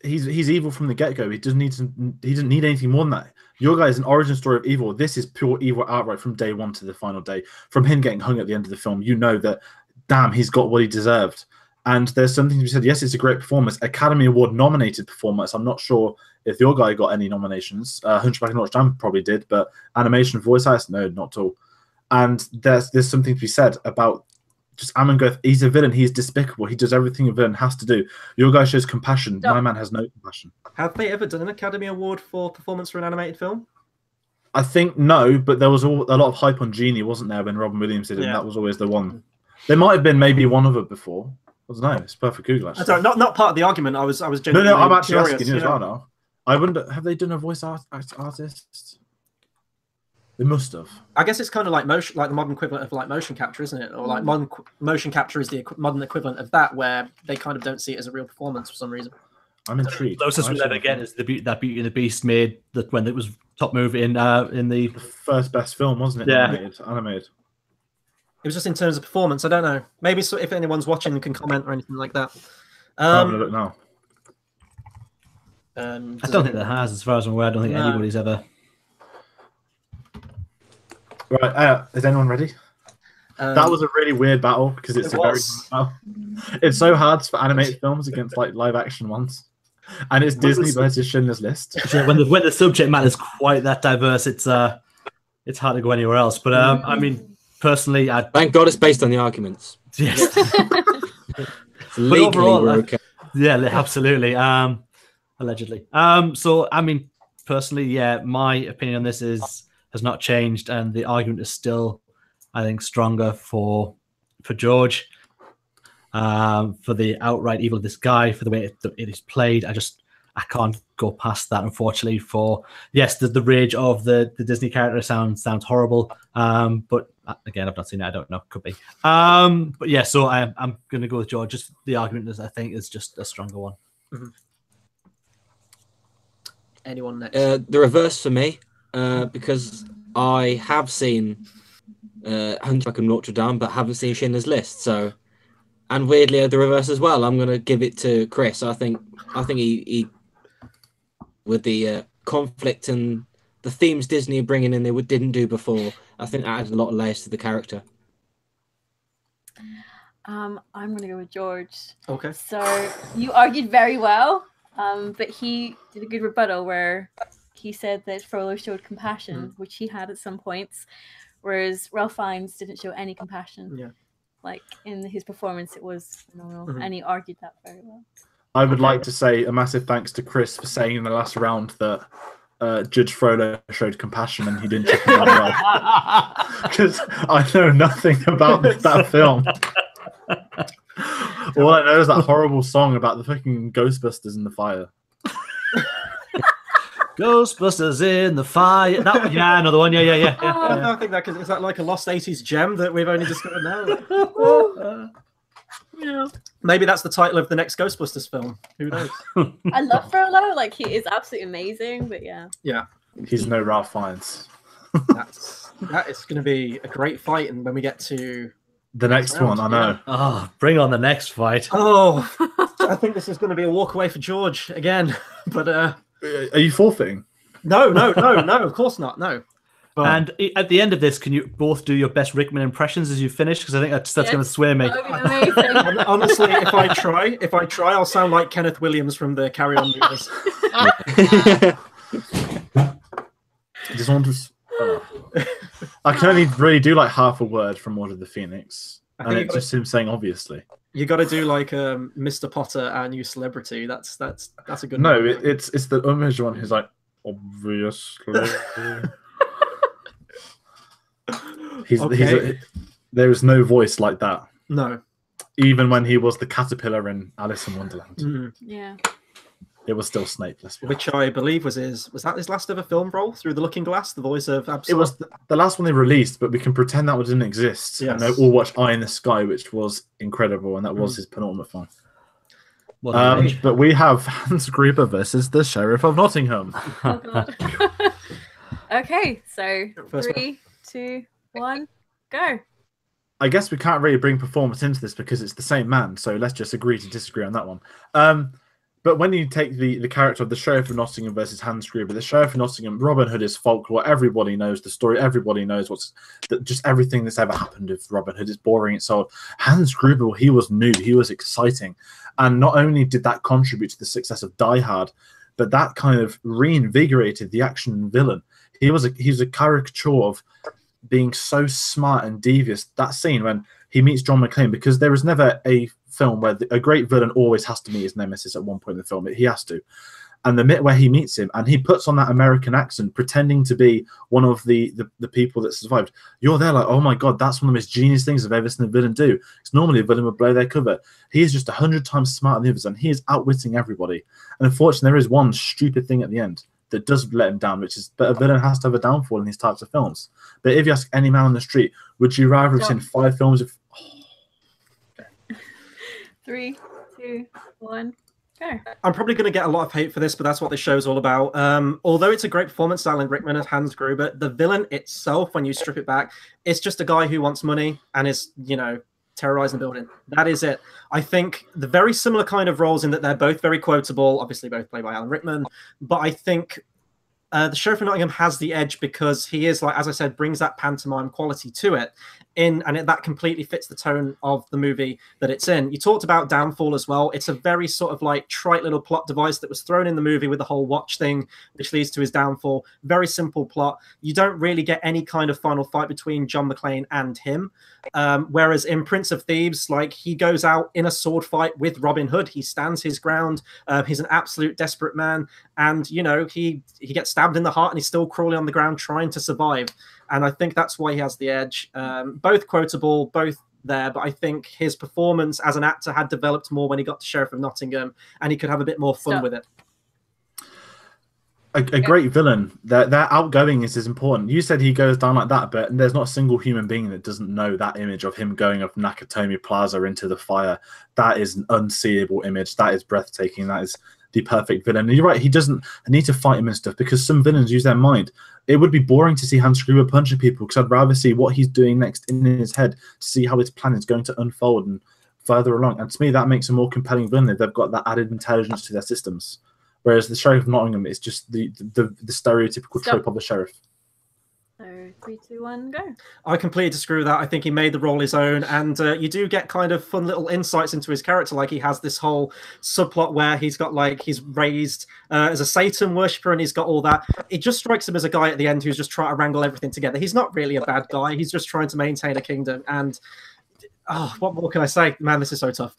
He's evil from the get-go. He doesn't need anything more than that. Your guy is an origin story of evil. This is pure evil outright from day one to the final day. From him getting hung at the end of the film, you know that, damn, he's got what he deserved. And there's something to be said. Yes, it's a great performance. Academy Award nominated performance. I'm not sure if your guy got any nominations. Hunchback of Notre Dame probably did, but animation, voice acting, no, not at all. And there's something to be said about just Amon Girth. He's a villain. He's despicable. He does everything a villain has to do. Your guy shows compassion. My man has no compassion. Have they ever done an Academy Award for performance for an animated film? I think no, but there was a lot of hype on Genie, wasn't there, when Robin Williams did it? Yeah. And that was always the one. There might have been maybe one of it before. I don't know. It's perfect Google. Actually. Sorry, not part of the argument. I was genuinely No, I'm actually curious, asking you as well now. I wonder, have they done a voice artist? They must have. I guess it's kind of like motion, like the modern equivalent of like motion capture, isn't it? Or like modern motion capture is the modern equivalent of that, where they kind of don't see it as a real performance for some reason. I'm intrigued. The closest we'll ever get is that Beauty and the Beast made that when it was top movie in the first best film, wasn't it? Yeah, animated. It was just in terms of performance. I don't know. Maybe if anyone's watching can comment or anything like that. I'm gonna look now. I don't think that has, as far as I'm aware. I don't think anybody's ever. Right, is anyone ready? That was a really weird battle because it's very hard battle. It's so hard for animated films against like live action ones, and it's Disney versus Schindler's List. Yeah, when the subject matter is quite that diverse, it's hard to go anywhere else. But I mean, personally, thank God it's based on the arguments. Yes, legally, overall, we're okay. Yeah, absolutely. Allegedly. So I mean, personally, yeah, my opinion on this has not changed, and the argument is still, I think, stronger for George, for the outright evil of this guy, for the way it is played. I can't go past that, unfortunately. For yes, the rage of the Disney character sounds horrible, but again, I've not seen it. I don't know. Could be. But yeah, so I'm going to go with George. Just the argument is, I think, is just a stronger one. Mm-hmm. Anyone next? The reverse for me. Because I have seen Hunchback of Notre Dame, but haven't seen Schindler's List. So, and weirdly, the reverse as well. I'm going to give it to Chris. I think he with the conflict and the themes Disney are bringing in, they didn't do before. I think that added a lot of layers to the character. I'm going to go with George. Okay. So you argued very well, but he did a good rebuttal where he said that Frollo showed compassion, which he had at some points, whereas Ralph Fiennes didn't show any compassion. Yeah. Like in his performance, it was phenomenal, and he argued that very well. I would like to say a massive thanks to Chris for saying in the last round that Judge Frollo showed compassion and he didn't check it well. Because I know nothing about that film. All I know is that horrible song about the fucking Ghostbusters in the fire. Ghostbusters in the fire. Yeah, another one. Yeah. I think that is that like a lost 80s gem that we've only discovered now. Yeah. Maybe that's the title of the next Ghostbusters film. Who knows? I love Frollo. Like, he is absolutely amazing, but yeah. Yeah. He's no Ralph Fiennes. That is going to be a great fight, and when we get to the next one, I know. Oh, bring on the next fight. Oh, I think this is going to be a walk away for George again. But are you forfeiting? No, of course not. No. But... And at the end of this, can you both do your best Rickman impressions as you finish? Because I think that's going to sway me. Honestly, if I try, I'll sound like Kenneth Williams from the Carry On movies. I just want to. I can only really do like half a word from Order of the Phoenix, and it's just him saying obviously. You got to do like Mr. Potter, our new celebrity. That's a good. No, it's the image one who's like obviously. There is no voice like that. No. Even when he was the caterpillar in Alice in Wonderland. Mm. Yeah. It was still Snape. Which I believe was his last ever film role, Through the Looking Glass, the voice of Absol. It was the last one they released, but we can pretend that one didn't exist. Yes. And all watch Eye in the Sky, which was incredible, and that was his penultimate film. But we have Hans Gruber versus the Sheriff of Nottingham. Oh, God. Okay, so 3, 2, 1, go. I guess we can't really bring performance into this because it's the same man, so let's just agree to disagree on that one. But when you take the character of the Sheriff of Nottingham versus Hans Gruber, the Sheriff of Nottingham, Robin Hood is folklore. Everybody knows the story. Everybody knows just everything that's ever happened with Robin Hood is boring. So Hans Gruber, he was new. He was exciting. And not only did that contribute to the success of Die Hard, but that kind of reinvigorated the action villain. He was a caricature of being so smart and devious. That scene when he meets John McClane, because there is never a film where a great villain always has to meet his nemesis at one point in the film. He has to. And the bit where he meets him and he puts on that American accent, pretending to be one of the people that survived, you're there like, oh my God, that's one of the most genius things I've ever seen a villain do. Because normally a villain would blow their cover. He is just 100 times smarter than the others, and he is outwitting everybody. And unfortunately, there is one stupid thing at the end that does let him down, which is that a villain has to have a downfall in these types of films. But if you ask any man on the street, would you rather have seen 5 films of... 3, 2, 1, go. I'm probably going to get a lot of hate for this, but that's what this show's all about. Although it's a great performance, Alan Rickman as Hans Gruber, the villain itself, when you strip it back, it's just a guy who wants money and is, terrorizing the building. That is it. I think the very similar kind of roles in that they're both very quotable, obviously both played by Alan Rickman, but I think the Sheriff of Nottingham has the edge because he is, like, as I said, brings that pantomime quality to it. That completely fits the tone of the movie that it's in. You talked about downfall as well. It's a very sort of like trite little plot device that was thrown in the movie with the whole watch thing, which leads to his downfall. Very simple plot. You don't really get any kind of final fight between John McClane and him. Whereas in Prince of Thieves, like, he goes out in a sword fight with Robin Hood. He stands his ground. He's an absolute desperate man. And, he gets stabbed in the heart and he's still crawling on the ground trying to survive. And I think that's why he has the edge. Both quotable, both there, but I think his performance as an actor had developed more when he got to Sheriff of Nottingham, and he could have a bit more fun with it. A great villain, their outgoing is important. You said he goes down like that, but there's not a single human being that doesn't know that image of him going up Nakatomi Plaza into the fire. That is an unseeable image. That is breathtaking. That is the perfect villain. And you're right, he doesn't need to fight him and stuff because some villains use their mind. It would be boring to see Hans Gruber punching people because I'd rather see what he's doing next in his head to see how his plan is going to unfold and further along. And to me, that makes a more compelling villain if they've got that added intelligence to their systems. Whereas the Sheriff of Nottingham is just the stereotypical trope of the sheriff. So 3, 2, 1, go. I completely disagree with that. I think he made the role his own, and you do get kind of fun little insights into his character. Like, he has this whole subplot where he's got, like, he's raised as a Satan worshipper, and he's got all that. It just strikes him as a guy at the end who's just trying to wrangle everything together. He's not really a bad guy. He's just trying to maintain a kingdom. And what more can I say? Man, this is so tough.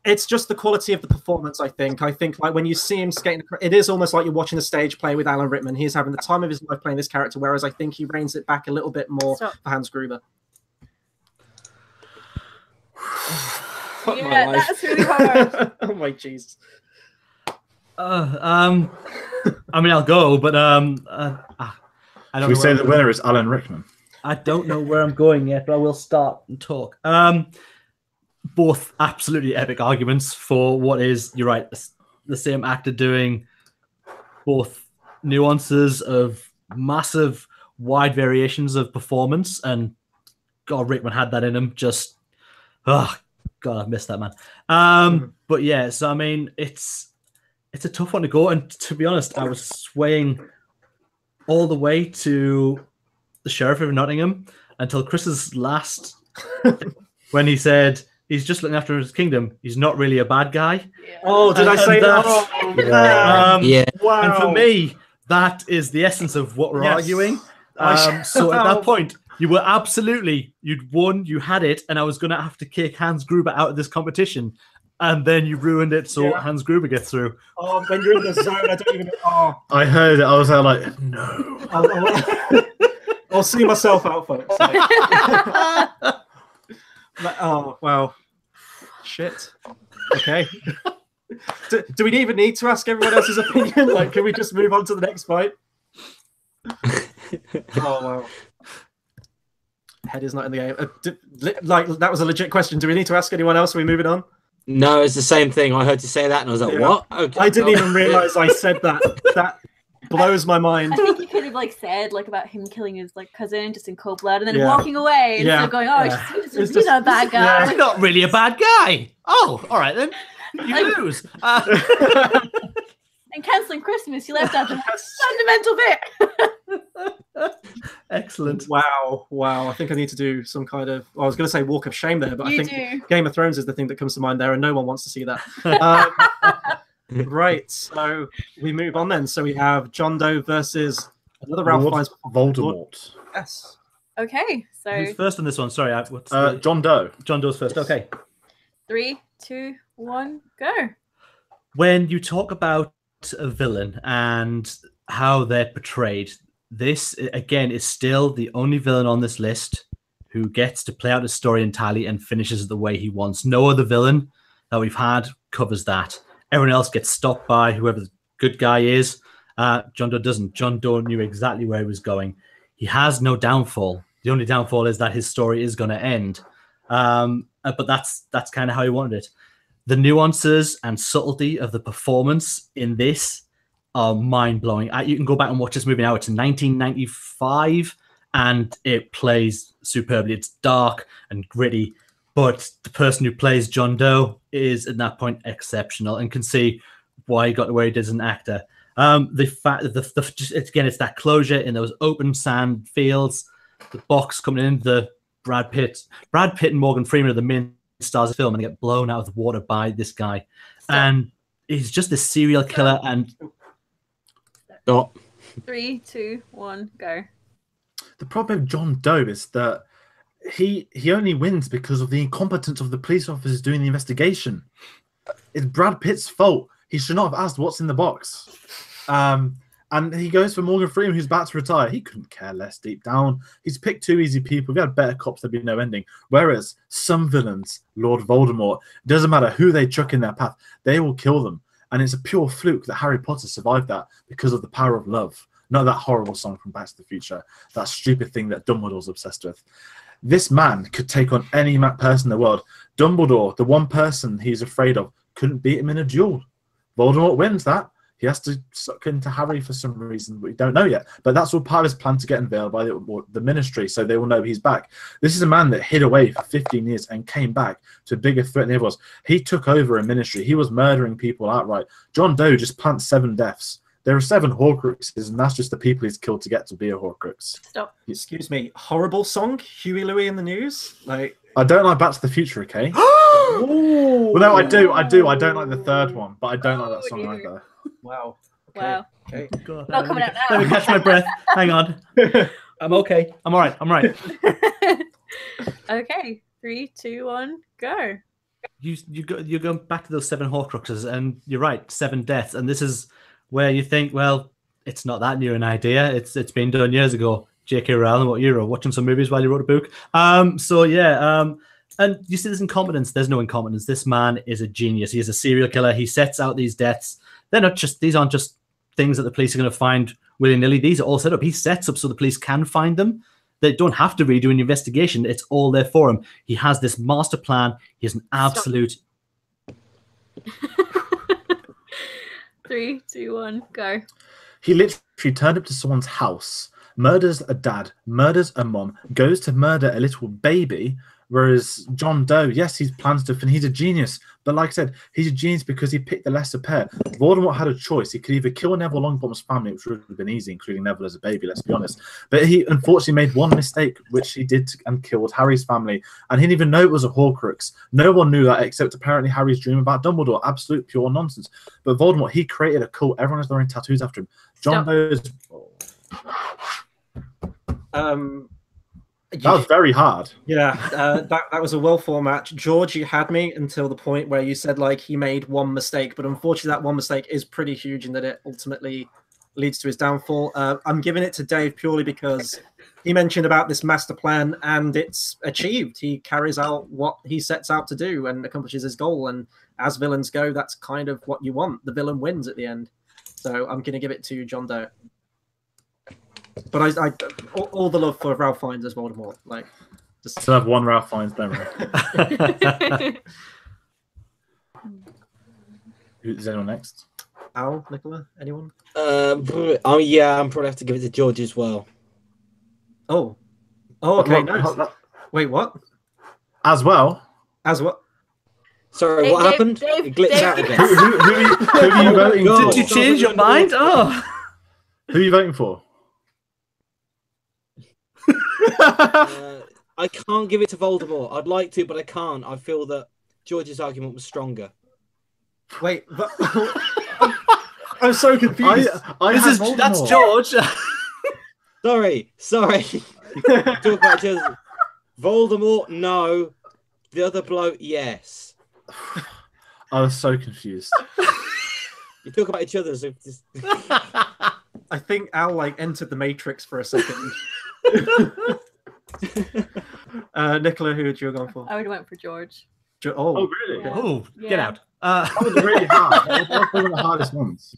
It's just the quality of the performance, I think. I think, like, when you see him skating, it is almost like you're watching a stage play with Alan Rickman. He's having the time of his life playing this character, whereas I think he reins it back a little bit more for Hans Gruber. Yeah, that's really hard. Oh, my jeez. I mean, I'll go, but I don't Should we know say where the winner is Alan Rickman? I don't know where I'm going yet, but I will start and talk. Both absolutely epic arguments for what is, you're right, the same actor doing both nuances of massive, wide variations of performance, and God, Rickman had that in him. Just, oh God, I've missed that man. But yeah, so I mean, it's a tough one to go, and to be honest, I was swaying all the way to the Sheriff of Nottingham until Chris's last, when he said he's just looking after his kingdom. He's not really a bad guy. Yeah. Oh, did I say that? Oh, man. Yeah. Wow. And for me, that is the essence of what we're Yes. arguing. So at that point, you were absolutely, you'd won, you had it, and I was going to have to kick Hans Gruber out of this competition. And then you ruined it, so Yeah. Hans Gruber gets through. Oh, when you're in the zone, I don't even. Oh, I heard it. I was there like, no. I'll see myself out, folks. Oh, wow. Shit. Okay. Do we even need to ask everyone else's opinion? Like, can we just move on to the next fight? Oh, wow. Head is not in the game. Like, that was a legit question. Do we need to ask anyone else? Are we moving on? No, it's the same thing. I heard you say that, and I was like, Yeah. "What?" Okay. I didn't even realize I said that. That blows my mind. I think you could have like said like about him killing his like cousin just in cold blood and then Yeah. walking away instead Yeah. of going, oh, Yeah. he's just a bad guy. He's not really a bad guy. Oh, all right then. You lose. And cancelling Christmas, you left out the fundamental bit. Excellent. Wow. I think I need to do some kind of. I was going to say walk of shame there, but I You think do. Game of Thrones is the thing that comes to mind there, and no one wants to see that. Right, so we move on then. So we have John Doe versus another Ralph Lord Fiennes. Voldemort. Yes. Okay, so Who's first on this one? Sorry, what's the... John Doe. John Doe's first. Okay. 3, 2, 1, go. When you talk about a villain and how they're portrayed, this again is still the only villain on this list who gets to play out his story entirely and finishes it the way he wants. No other villain that we've had covers that. Everyone else gets stopped by whoever the good guy is. John Doe doesn't. John Doe knew exactly where he was going. He has no downfall. The only downfall is that his story is going to end. But that's kind of how he wanted it. The nuances and subtlety of the performance in this are mind-blowing. You can go back and watch this movie now. It's in 1995, and it plays superbly. It's dark and gritty, but the person who plays John Doe is, at that point, exceptional and can see why he got to where he did as an actor. The fact that again, it's that closure in those open sand fields, the box coming in, the Brad Pitt and Morgan Freeman are the main stars of the film, and they get blown out of the water by this guy. And he's just this serial killer. And Stop. 3, 2, 1, go. The problem with John Doe is that he only wins because of the incompetence of the police officers doing the investigation. It's Brad Pitt's fault. He should not have asked what's in the box. And he goes for Morgan Freeman, who's about to retire. He couldn't care less deep down. He's picked two easy people. If he had better cops, there'd be no ending. Whereas some villains, Lord Voldemort, doesn't matter who they chuck in their path, they will kill them. And it's a pure fluke that Harry Potter survived that because of the power of love. Not that horrible song from Back to the Future, that stupid thing that Dumbledore's obsessed with. This man could take on any person in the world. Dumbledore, the one person he's afraid of, couldn't beat him in a duel. Voldemort wins that. He has to suck into Harry for some reason we don't know yet. But that's all part of his plan to get unveiled by the Ministry, so they will know he's back. This is a man that hid away for 15 years and came back to a bigger threat than he ever was. He took over a ministry. He was murdering people outright. John Doe just plants 7 deaths. There are 7 Horcruxes, and that's just the people he's killed to get to be a Horcrux. Stop. Excuse me. Horrible song, Huey Louie in the News. Like, I don't like Back to the Future, okay? well, Well, no, I do. I don't like the third one, but I don't like that song Oh, either. Wow. Okay. Wow. Okay. God, Not coming out now. let me catch my breath. Hang on. I'm okay. I'm all right. I'm all right. Okay. 3, 2, 1, go. You're going back to those 7 Horcruxes, and you're right, 7 deaths. And this is where you think, well, it's not that new an idea. It's been done years ago. J.K. Rowling, what you wrote, watching some movies while you wrote a book. And you see this incompetence. There's no incompetence. This man is a genius. He is a serial killer. He sets out these deaths. These aren't just things that the police are going to find willy-nilly. These are all set up. He sets up so the police can find them. They don't have to really do an investigation. It's all there for him. He has this master plan. He has an absolute... 3, 2, 1, go. He literally turned up to someone's house, murders a dad, murders a mom, goes to murder a little baby, whereas John Doe, yes, he plans to, and he's a genius. But like I said, he's a genius because he picked the lesser pair. Voldemort had a choice. He could either kill Neville Longbottom's family, which would have been easy, including Neville as a baby, let's be honest. But he unfortunately made one mistake, which he did, and killed Harry's family. And he didn't even know it was a Horcrux. No one knew that except apparently Harry's dream about Dumbledore. Absolute pure nonsense. But Voldemort, he created a cult. Everyone has their own tattoos after him. John Doe's... That was very hard. Yeah, that was a well-formed match. George, you had me until the point where you said like he made one mistake, but unfortunately that one mistake is pretty huge in that it ultimately leads to his downfall. I'm giving it to Dave purely because he mentioned about this master plan and it's achieved. He carries out what he sets out to do and accomplishes his goal. And as villains go, that's kind of what you want. The villain wins at the end. So I'm going to give it to John Doe. But I all the love for Ralph Fiennes as Voldemort. Like, just still have one Ralph Fiennes memory. Is anyone next? Al, Nicola, anyone? Yeah, I'm probably have to give it to George as well. Oh, okay. No. Wait, what? As well. Sorry, what happened? It glitched out again. Who are you voting for? Did you change your mind? Oh. Who are you voting for? I can't give it to Voldemort. I'd like to, but I can't. I feel that George's argument was stronger. Wait, but I'm so confused. That's George. Sorry. Talk about each other. Voldemort, no. The other bloke, yes. I was so confused. You talk about each other. So just... I think Al entered the Matrix for a second. Nicola, who would you have gone for? I would have went for George. Oh, really? Yeah. Oh, Yeah. get out. That was really hard. That was one of the hardest ones.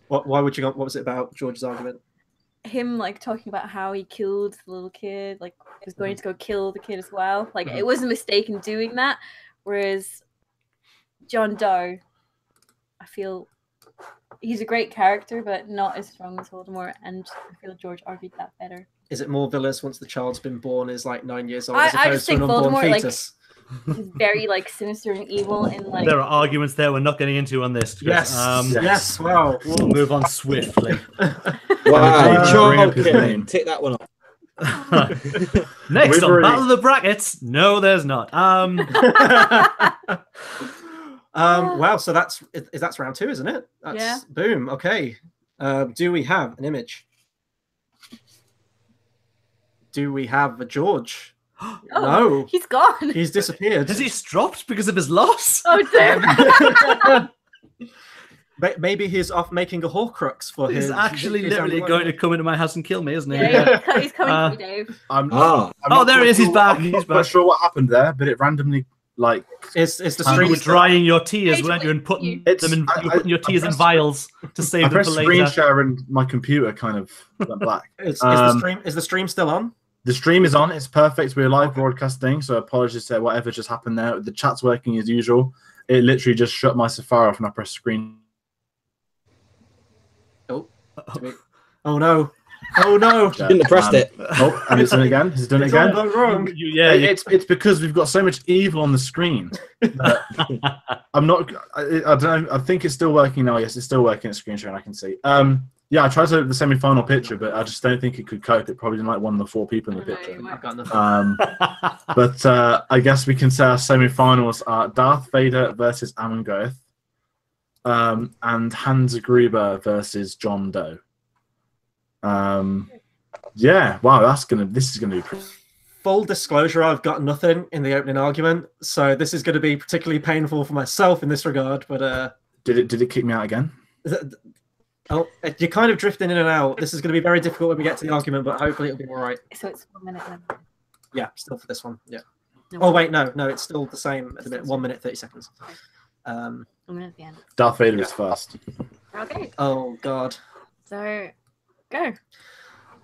Why would you go? What was it about George's argument? Him talking about how he killed the little kid, he was going to go kill the kid as well. It was a mistake in doing that. Whereas John Doe, I feel he's a great character, but not as strong as Voldemort, and I feel George argued that better. Is it more villainous once the child's been born, is 9 years old, I as opposed just to an think unborn Voldemort, fetus? He's very sinister and evil, and There are arguments there we're not getting into on this. Yes. Yes. Wow. We'll move on swiftly. Wow. Child killing. Killing. Tick that one off. Next on already- Battle of the Brackets. No, there's not. Wow. So that's round 2, isn't it? That's, Yeah. Boom. Okay. Do we have an image? Do we have a George? oh, No. he's gone. He's disappeared. Has he dropped because of his loss? Oh damn! Maybe he's off making a Horcrux for He's his. actually his literally own going to life. come into my house and kill me, isn't he? Yeah, he's coming for you, Dave. I'm Ah. not there he is, he's sure- back, I'm he's not quite back. sure what happened there, but it randomly Is the You You stream were drying your tears, weren't you, and Wait, putting it's- them in, I- you were putting your I tears in pressed- vials to I save them pressed for screen later. share and my computer kind of went black. Is Um, the stream still on? The stream is on. It's perfect. We're live broadcasting, so apologies to whatever just happened there. The chat's working as usual. It literally just shut my Safari off and I pressed screen. Oh no! Oh no! Shouldn't have pressed it. Oh, and it's done again. It's done It's again. all gone wrong. It's because we've got so much evil on the screen. I'm not. I don't know. I think it's still working now. Yes, it's still working at screen share. I can see. Yeah, I tried to look at the semi-final picture, but I just don't think it could cope. It probably didn't like one of the 4 people in the picture. I've got nothing. But I guess we can say our semi-finals are Darth Vader versus Amongoth, and Hans Gruber versus John Doe. Yeah, wow, this is gonna be pretty. Full disclosure, I've got nothing in the opening argument, so this is going to be particularly painful for myself in this regard. But Did it kick me out again? oh, you're kind of drifting in and out. This is going to be very difficult when we get to the argument, but hopefully it'll be all right. So it's 1 minute then. Yeah, still for this one. Yeah. Oh wait, no, it's still the same at the minute. 1 minute 30 seconds. I'm gonna at the end. Darth Vader is first. Okay. Oh god. So, go.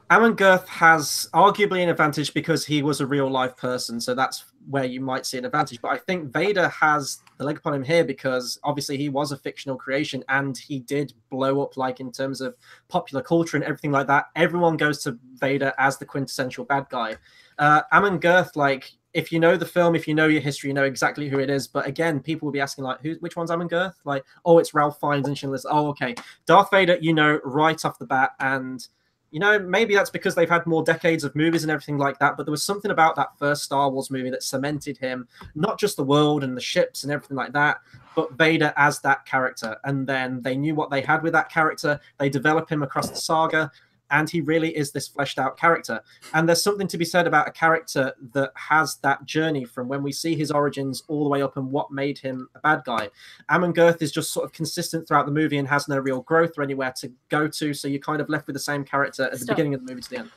Amon Girth has arguably an advantage because he was a real life person, so that's where you might see an advantage. But I think Vader has the leg upon him here because obviously he was a fictional creation and he did blow up, like in terms of popular culture and everything like that. Everyone goes to Vader as the quintessential bad guy. Amon Girth, like, if you know the film, if you know your history, you know exactly who it is. But again, people will be asking, like, which one's Amon Girth? Like, oh, it's Ralph Fiennes and Schindler's. Oh, okay. Darth Vader, you know, right off the bat. And you know, maybe that's because they've had more decades of movies and everything like that, but there was something about that first Star Wars movie that cemented him, not just the world and the ships and everything like that, but Vader as that character. And then they knew what they had with that character. They develop him across the saga, and he really is this fleshed out character. And there's something to be said about a character that has that journey from when we see his origins all the way up and what made him a bad guy. Amon Girth is just sort of consistent throughout the movie and has no real growth or anywhere to go to, so you're kind of left with the same character at the beginning of the movie to the end.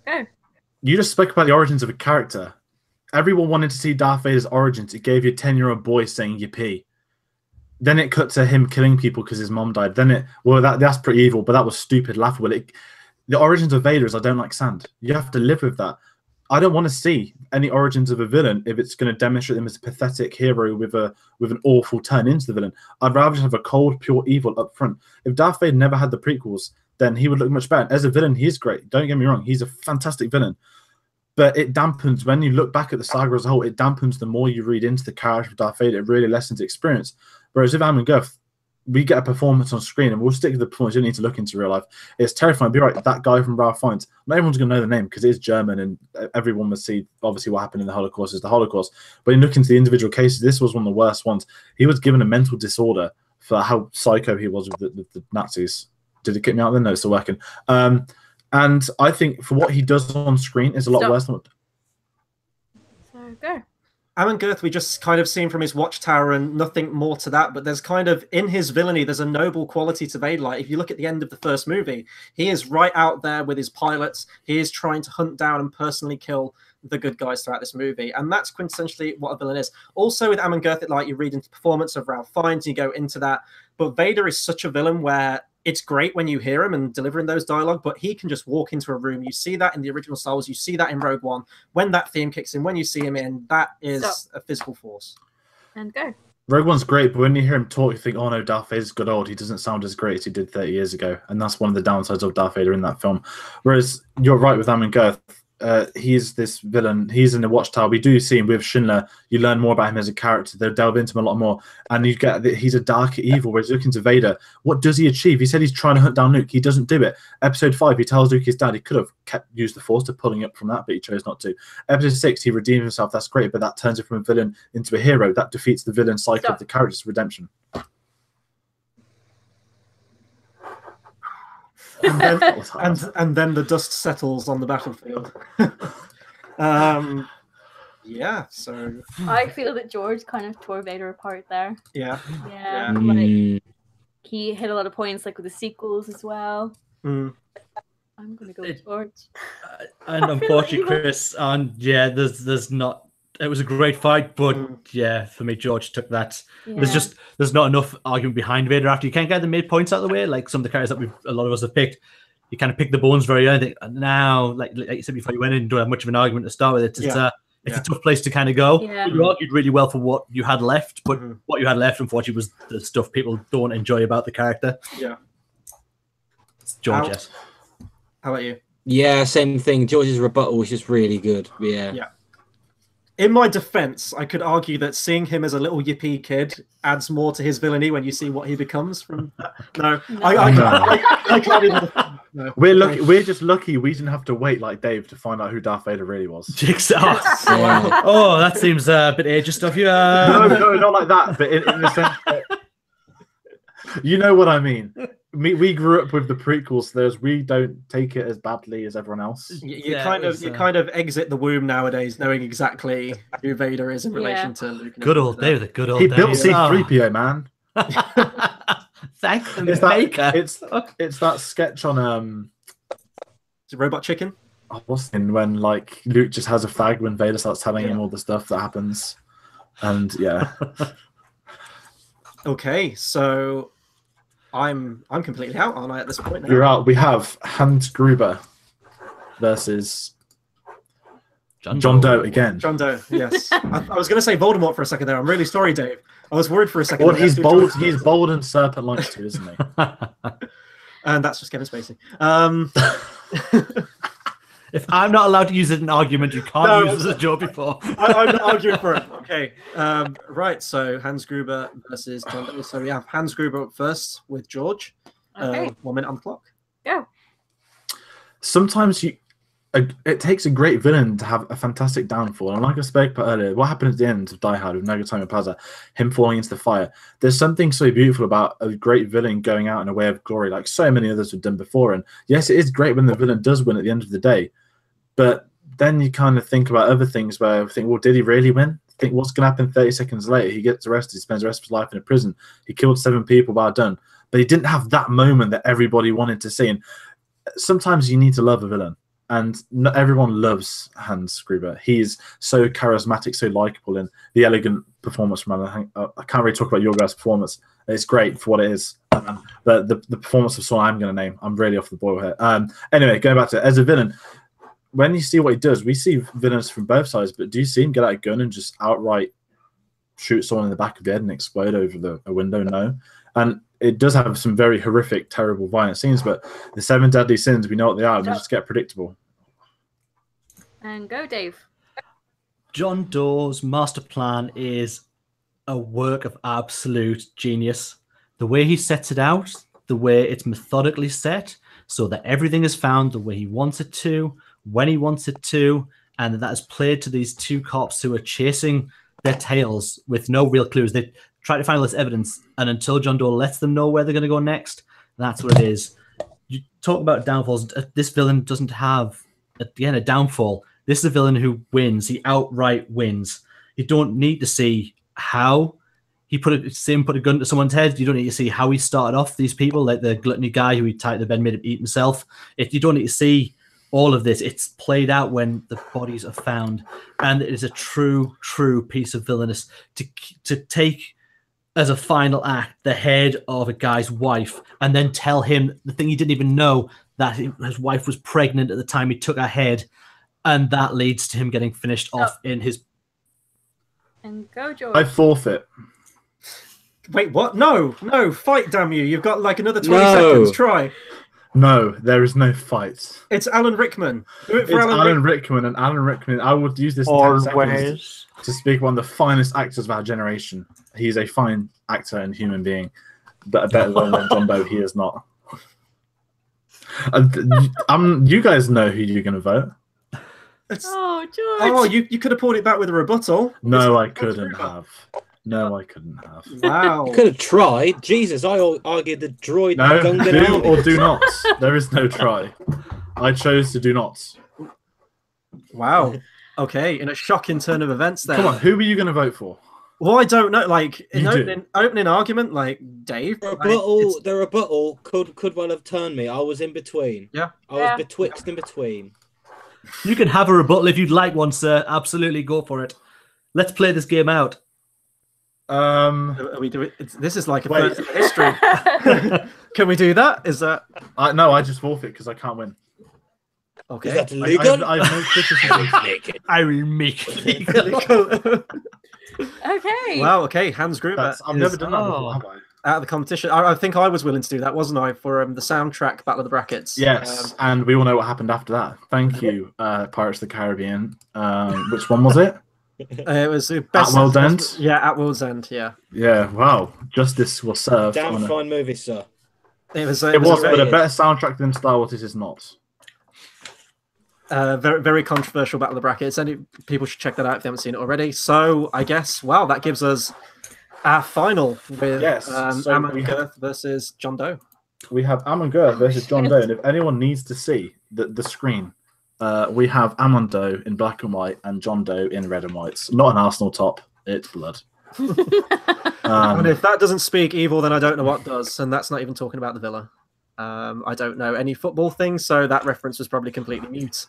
Go. You just spoke about the origins of a character. Everyone wanted to see Darth Vader's origins. It gave you a 10-year-old boy saying yippee. Then it cut to him killing people because his mom died. Then that's pretty evil, but that was stupid, laughable. The origins of Vader is I don't like sand. You have to live with that. I don't want to see any origins of a villain if it's going to demonstrate him as a pathetic hero with an awful turn into the villain. I'd rather just have a cold, pure evil up front. If Darth Vader never had the prequels, then he would look much better. As a villain, he's great. Don't get me wrong. He's a fantastic villain. But it dampens, when you look back at the saga as a whole, it dampens the more you read into the character of Darth Vader. It really lessens the experience. Whereas with Amon Girth, we get a performance on screen, and we'll stick to the performance. You don't need to look into real life. It's terrifying. Be right, that guy from Ralph Fiennes. Not everyone's going to know the name because it is German, and everyone must see obviously what happened in the Holocaust is the Holocaust. But in looking into the individual cases, this was one of the worst ones. He was given a mental disorder for how psycho he was with the Nazis. Did it get me out there? No, it's still working. And I think for what he does on screen is a lot worse than what. So go. Amon Girth, we just kind of seen from his watchtower and nothing more to that, but there's kind of, in his villainy, there's a noble quality to Vader. Like, if you look at the end of the first movie, he is right out there with his pilots. He is trying to hunt down and personally kill the good guys throughout this movie, and that's quintessentially what a villain is. Also with Amon Girth, like, you read into the performance of Ralph Fiennes, you go into that, but Vader is such a villain where it's great when you hear him and delivering those dialogue, but he can just walk into a room. You see that in the original Star Wars. You see that in Rogue One. When that theme kicks in, when you see him in, that is a physical force. And go. Rogue One's great, but when you hear him talk, you think, oh no, Darth Vader's good old. He doesn't sound as great as he did 30 years ago. And that's one of the downsides of Darth Vader in that film. Whereas you're right with Amon Girth. He's this villain. He's in the Watchtower. We do see him with Schindler. You learn more about him as a character. They'll delve into him a lot more. And you get that he's a darker evil. Whereas looking to Vader, what does he achieve? He said he's trying to hunt down Luke. He doesn't do it. Episode 5, he tells Luke his dad. He could have used the Force to pulling up from that, but he chose not to. Episode 6, he redeems himself. That's great, but that turns him from a villain into a hero. That defeats the villain cycle of the character's redemption. And then the dust settles on the battlefield. Yeah, so I feel that George kind of tore Vader apart there. Yeah. Like, he hit a lot of points, like with the sequels as well. Mm. I'm gonna go with George. And unfortunately, Chris, there's not. It was a great fight, but yeah, for me, George took that. Yeah. There's not enough argument behind Vader after you can't get the mid points out of the way. Like some of the characters that a lot of us have picked, you kind of pick the bones very early. And now, like you said before, you went in and don't have much of an argument to start with. It's a tough place to kind of go. Yeah. You argued really well for what you had left, but what you had left, unfortunately, was the stuff people don't enjoy about the character. Yeah. George, yes. How about you? Yeah, same thing. George's rebuttal was just really good. Yeah. In my defense, I could argue that seeing him as a little yippee kid adds more to his villainy when you see what he becomes from. No. I can't even. No. We're just lucky we didn't have to wait like Dave to find out who Darth Vader really was. Jigsaw. Wow. Oh, that seems a bit ageist of you. No, not like that. But in the sense that, you know what I mean. We grew up with the prequels. We don't take it as badly as everyone else. You kind of exit the womb nowadays, knowing exactly who Vader is in relation to Luke. Good old David. Good old. He built C-3PO, man. Thanks, it's that sketch on Is it Robot Chicken? what's in when like Luke just has a fag when Vader starts telling him all the stuff that happens, and yeah. Okay, so I'm completely out, aren't I, at this point now? You're out. We have Hans Gruber versus John Doe again. John Doe, yes. I was going to say Voldemort for a second there. I'm really sorry, Dave. I was worried for a second. Well, he's bold. He's bold and serpent likes to, isn't he? And that's just Kevin Spacey. If I'm not allowed to use it in an argument, you can't use it as a joke before. I'm not arguing for it. Okay. Right. So Hans Gruber versus John Doe. So we have Hans Gruber up first with George. Okay. 1 minute on the clock. Go. Sometimes it takes a great villain to have a fantastic downfall. And like I spoke about earlier, what happened at the end of Die Hard with Nagatome Plaza, him falling into the fire. There's something so beautiful about a great villain going out in a way of glory, like so many others have done before. And yes, it is great when the villain does win at the end of the day. But then you kind of think about other things where you think, well, did he really win? Think what's going to happen 30 seconds later? He gets arrested. He spends the rest of his life in a prison. He killed 7 people, well done. But he didn't have that moment that everybody wanted to see. And sometimes you need to love a villain. And not everyone loves Hans Gruber. He's so charismatic, so likable, and the elegant performance from Alan. I can't really talk about your guys' performance. It's great for what it is. The performance of someone I'm going to name, I'm really off the boil here. Anyway, going back to it, as a villain, when you see what he does, we see villains from both sides, but do you see him get out a gun and just outright shoot someone in the back of the head and explode over a window? No. And it does have some very horrific, terrible, violent scenes, but the 7 deadly sins, we know what they are, and they just get predictable. And go, Dave. John Doe's master plan is a work of absolute genius. The way he sets it out, the way it's methodically set, so that everything is found the way he wants it to, when he wants it to, and that is played to these 2 cops who are chasing their tails with no real clues. They try to find all this evidence, and until John Doe lets them know where they're going to go next, that's what it is. You talk about downfalls. This villain doesn't have, again, a downfall. This is a villain who wins. He outright wins. You don't need to see how he put a gun to someone's head. You don't need to see how he started off these people, like the gluttony guy who he tied to the bed, made him eat himself. You don't need to see all of this. It's played out when the bodies are found, and it is a true piece of villainous to take as a final act the head of a guy's wife and then tell him the thing he didn't even know, that his wife was pregnant at the time he took her head, and that leads to him getting finished off in his. And go, George. I forfeit. Wait, what? No, fight, damn you. You've got like another 20 seconds. Try. No, there is no fight. It's Alan Rickman. Do it It's for Alan Rickman, and Alan Rickman, I would use this 10 seconds to speak of one of the finest actors of our generation. He's a fine actor and human being, but better than John Doe, he is not. You guys know who you're going to vote. Oh, George. Oh, you could have pulled it back with a rebuttal. No, I couldn't have. No, I couldn't have. Wow. You could have tried. Jesus, I argued the droid. No, Gungan do army. or do not. There is no try. I chose to do not. Wow. Okay, in a shocking turn of events there. Come on, who were you going to vote for? Well, I don't know. Like, in You opening argument, like, Dave. The like, rebuttal could well have turned me. I was in between. Yeah. I was betwixt and between. You can have a rebuttal if you'd like one, sir. Absolutely, go for it. Let's play this game out. Are we doing? This is like a first in history. Can we do that? Is that? No, I just forfeit because I can't win. Okay. Is that illegal? I've no criticism. I will make it legal. Okay. Wow. Okay. Hans Gruber. I've never done that before, have I? Out of the competition. I think I was willing to do that, wasn't I, for the soundtrack Battle of the Brackets? Yes, and we all know what happened after that. Thank you, Pirates of the Caribbean. Which one was it? It was best At World's End? Yeah, at World's End. Yeah. Yeah. Wow. Justice was served. Damn fine movie, sir. It was. It was, but a better soundtrack than Star Wars. It is not. Very, very controversial Battle of the Brackets. And people should check that out if they haven't seen it already. So I guess, wow, that gives us our final with Amon Girth versus John Doe. We have Amon Girth versus John Doe, and if anyone needs to see the screen, we have Amon Doe in black and white and John Doe in red and white. Not an Arsenal top, it's blood. And if that doesn't speak evil, then I don't know what does, and that's not even talking about the villa. I don't know any football things, so that reference was probably completely mute.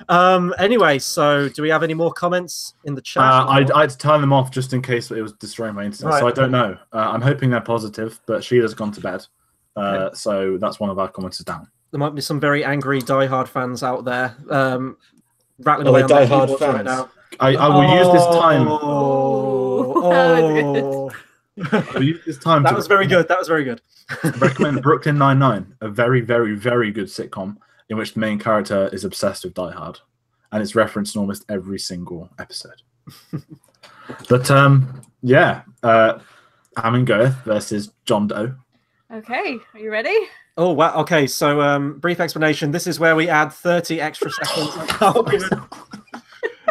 Anyway, so do we have any more comments in the chat? I had to turn them off just in case it was destroying my internet, so I don't know. I'm hoping they're positive, but Sheila's gone to bed, so that's one of our comments is down. There might be some very angry Die Hard fans out there rattling away on Die their Hard keyboards fans right now. I will use this time. That I'll use this time. That was very good. That was very good. Recommend Brooklyn Nine-Nine, a very, very, very good sitcom in which the main character is obsessed with Die Hard, and it's referenced in almost every single episode. But Amin Goeth versus John Doe. Okay, are you ready? Oh, wow. Okay, so brief explanation. This is where we add 30 extra seconds.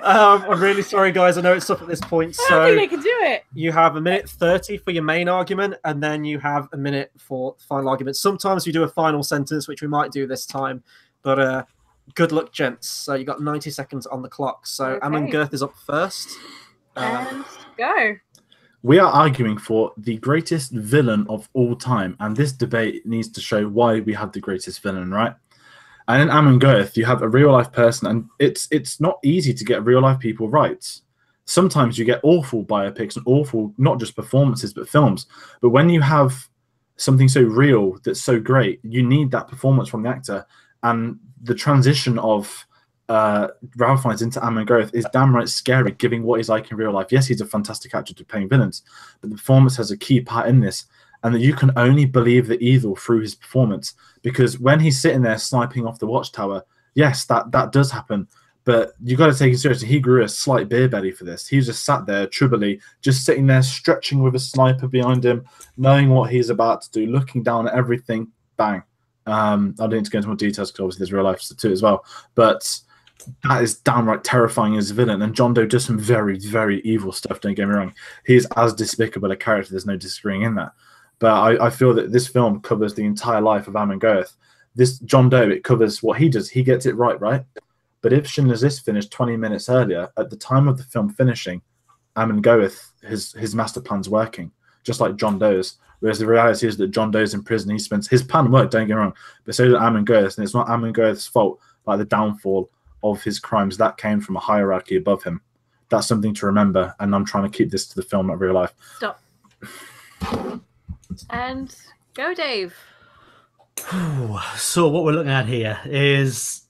I'm really sorry, guys. I know it's tough at this point. I don't So think they can do it. you have 1:30 for your main argument, and then you have a minute for the final argument. Sometimes we do a final sentence, which we might do this time. But good luck, gents. So you got 90 seconds on the clock. So Amin Goeth is up first. And go. We are arguing for the greatest villain of all time, and this debate needs to show why we have the greatest villain, right? And in Amin Goeth, you have a real-life person, and it's not easy to get real-life people right. Sometimes you get awful biopics and awful, not just performances, but films. But when you have something so real that's so great, you need that performance from the actor. And the transition of Ralph Fiennes into Amin Goeth is damn right scary, given what he's like in real life. Yes, he's a fantastic actor to playing villains, but the performance has a key part in this, and that you can only believe the evil through his performance. Because when he's sitting there sniping off the watchtower, yes, that does happen, but you got to take it seriously. He grew a slight beer belly for this. He was just sat there, trubbily, just sitting there, stretching with a sniper behind him, knowing what he's about to do, looking down at everything. Bang. I don't need to go into more details because obviously there's real life to it as well. But that is downright terrifying as a villain. And John Doe does some very, very evil stuff, don't get me wrong. He is as despicable a character, there's no disagreeing in that. But I feel that this film covers the entire life of Amin Goeth. This John Doe, it covers what he does. He gets it right? But if Schindler's List finished 20 minutes earlier, at the time of the film finishing, Amin Goeth, his master plan's working, just like John Doe's. Whereas the reality is that John Doe's in prison. He spends his plan worked, don't get me wrong, but so did Amin Goeth, and it's not Amin Goeth's fault, like the downfall of his crimes. That came from a hierarchy above him. That's something to remember, and I'm trying to keep this to the film, not real life. Stop. And go, Dave. So what we're looking at here is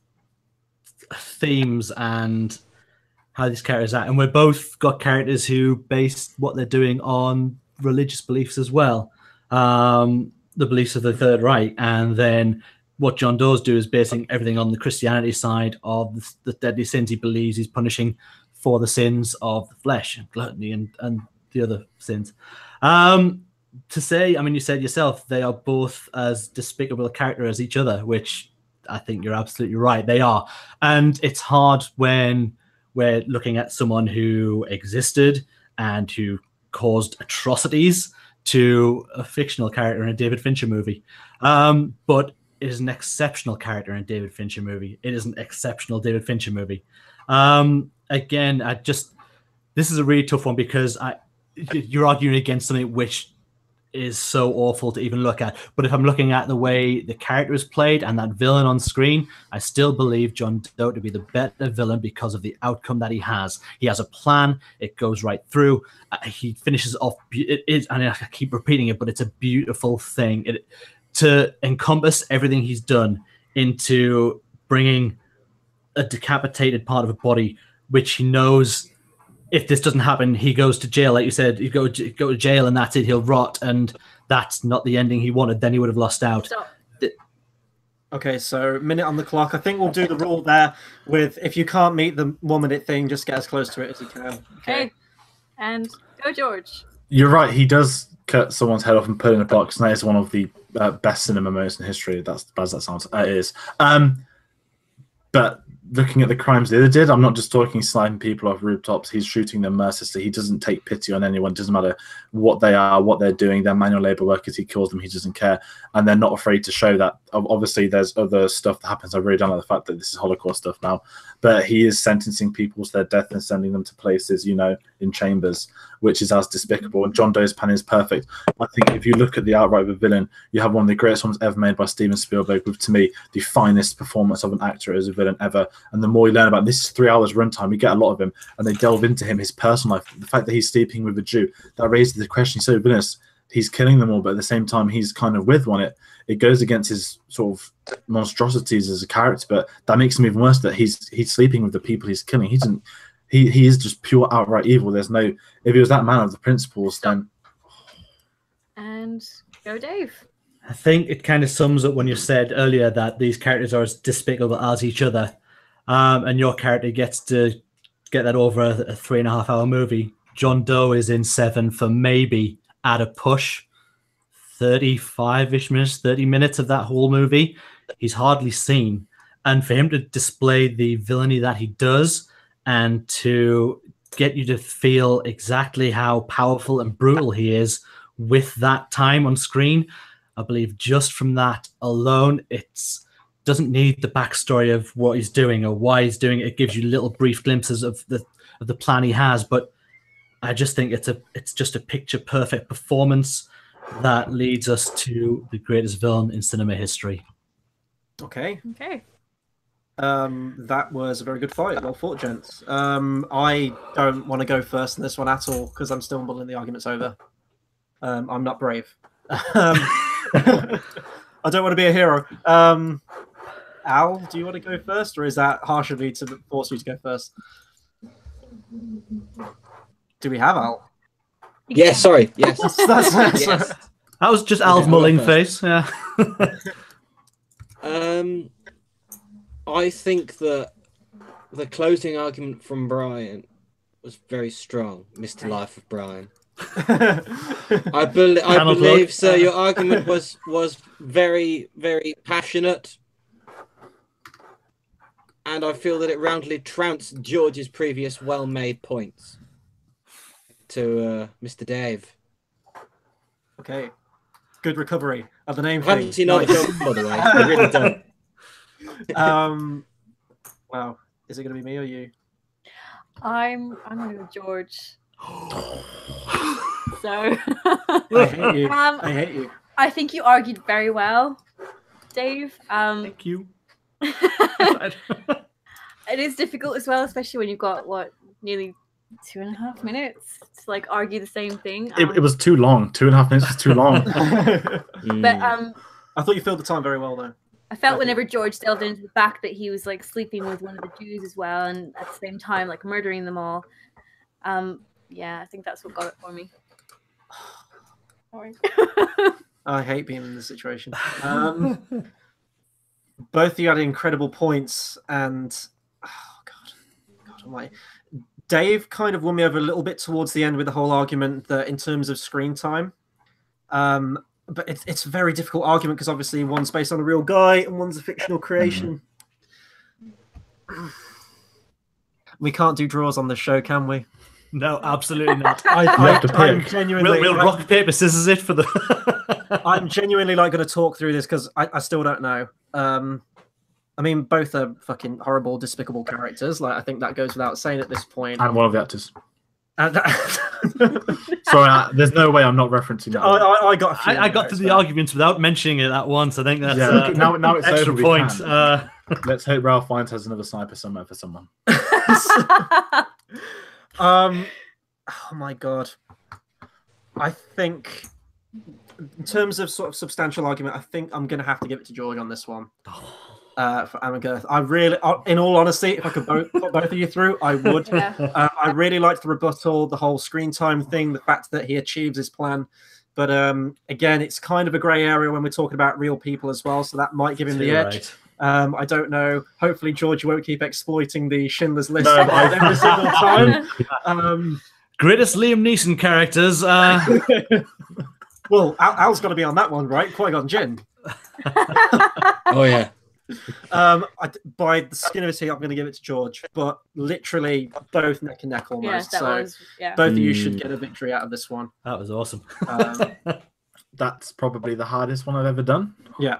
themes and how these characters act, and we've both got characters who base what they're doing on religious beliefs as well. The beliefs of the Third Reich, and then what John Doe's do is basing everything on the Christianity side of the deadly sins he believes he's punishing for the sins of the flesh and gluttony and the other sins. To say, I mean, you said yourself, they are both as despicable a character as each other, which I think you're absolutely right. They are. And it's hard when we're looking at someone who existed and who caused atrocities to a fictional character in a David Fincher movie. But it is an exceptional character in a David Fincher movie. It is an exceptional David Fincher movie. Again, this is a really tough one because you're arguing against something which is so awful to even look at. But if I'm looking at the way the character is played and that villain on screen, I still believe John Doe to be the better villain because of the outcome that he has. He has a plan. It goes right through. He finishes off. It is, and I keep repeating it, but it's a beautiful thing. To encompass everything he's done into bringing a decapitated part of a body, which he knows if this doesn't happen, he goes to jail. Like you said, you go to jail and that's it. He'll rot, and that's not the ending he wanted. Then he would have lost out. Stop. Okay, so minute on the clock. I think we'll do the rule there with if you can't meet the 1 minute thing, just get as close to it as you can. Okay. And go, George. You're right. He does cut someone's head off and put it in a box, and that is one of the best cinema moments in history. That's as bad as that sounds. It is. But looking at the crimes the other did, I'm not just talking sliding people off rooftops. He's shooting them mercilessly. He doesn't take pity on anyone. It doesn't matter what they are, what they're doing. They're manual labor workers. He kills them. He doesn't care. And they're not afraid to show that. Obviously, there's other stuff that happens. I really don't like the fact that this is Holocaust stuff now. But he is sentencing people to their death and sending them to places, you know, in chambers, which is as despicable. And John Doe's plan is perfect. I think if you look at the outright of a villain, you have one of the greatest ones ever made by Steven Spielberg, with, to me, the finest performance of an actor as a villain ever. And the more you learn about this, 3 hours runtime, you get a lot of him, and they delve into him, his personal life, the fact that he's sleeping with a Jew, that raises the question. He's so villainous. He's killing them all, but at the same time, he's kind of with one. It goes against his sort of monstrosities as a character, but that makes him even worse. That he's sleeping with the people he's killing. He is just pure outright evil. There's no, if he was that man of the principles, then. And go, Dave. I think it kind of sums up when you said earlier that these characters are as despicable as each other, and your character gets to get that over a 3.5 hour movie. John Doe is in 7 for maybe at a push 35-ish minutes, 30 minutes of that whole movie. He's hardly seen. And for him to display the villainy that he does and to get you to feel exactly how powerful and brutal he is with that time on screen, I believe just from that alone, it's doesn't need the backstory of what he's doing or why he's doing it. It gives you little brief glimpses of the plan he has, but I just think it's just a picture perfect performance that leads us to the greatest villain in cinema history. Okay. That was a very good fight. Well fought, gents. I don't want to go first in this one at all because I'm still mulling the arguments over. I'm not brave. I don't want to be a hero. Al, do you want to go first, or is that harsh of me to force you to go first? Do we have Al? Yeah, sorry. Yes. That's Yes. That was just Al's mulling face. Yeah. I think that the closing argument from Brian was very strong, Mr. Life of Brian. I believe, sir, your argument was very, very passionate. And I feel that it roundly trounced George's previous well-made points to Mr. Dave. Okay. Good recovery of the name. I haven't seen all the films, by the way. I really don't. Wow. Is it going to be me or you? I'm going to go George. So I hate you. I hate you. I think you argued very well, Dave. Thank you. It is difficult as well, especially when you've got nearly 2.5 minutes to like argue the same thing. It was too long. 2.5 minutes was too long. But I thought you filled the time very well, though. I felt whenever George delved into the fact that he was like sleeping with one of the Jews as well, and at the same time like murdering them all. Yeah, I think that's what got it for me. Sorry. I hate being in this situation. Both of you had incredible points, and God almighty. Dave kind of won me over a little bit towards the end with the whole argument that in terms of screen time. But it's a very difficult argument because obviously one's based on a real guy and one's a fictional creation. We can't do draws on this show, can we? No, absolutely not. I'm genuinely. We'll rock, paper, scissors it for the. I'm genuinely like going to talk through this because I still don't know. I mean, both are fucking horrible, despicable characters. Like, I think that goes without saying at this point. And one of the actors. Sorry, there's no way I'm not referencing that. I got. I got to the arguments without mentioning it at once. I think that's now it's extra over. Point. Let's hope Ralph Fiennes has another sniper somewhere for someone. Oh my god. I think in terms of sort of substantial argument, I think I'm gonna have to give it to George on this one. For Amangirth. I really, in all honesty, if I could put both of you through, I would. Yeah. I really liked the rebuttal, the whole screen time thing, the fact that he achieves his plan. But again, it's kind of a grey area when we're talking about real people as well, so that might give him the edge. Right. I don't know. Hopefully, George, you won't keep exploiting the Schindler's List every single time. Greatest Liam Neeson characters. Well, Al's got to be on that one, right? Qui-Gon Jinn. Oh, yeah. By the skin of his teeth, I'm going to give it to George, but literally both neck and neck almost. Both of you should get a victory out of this one. That was awesome. That's probably the hardest one I've ever done. Yeah.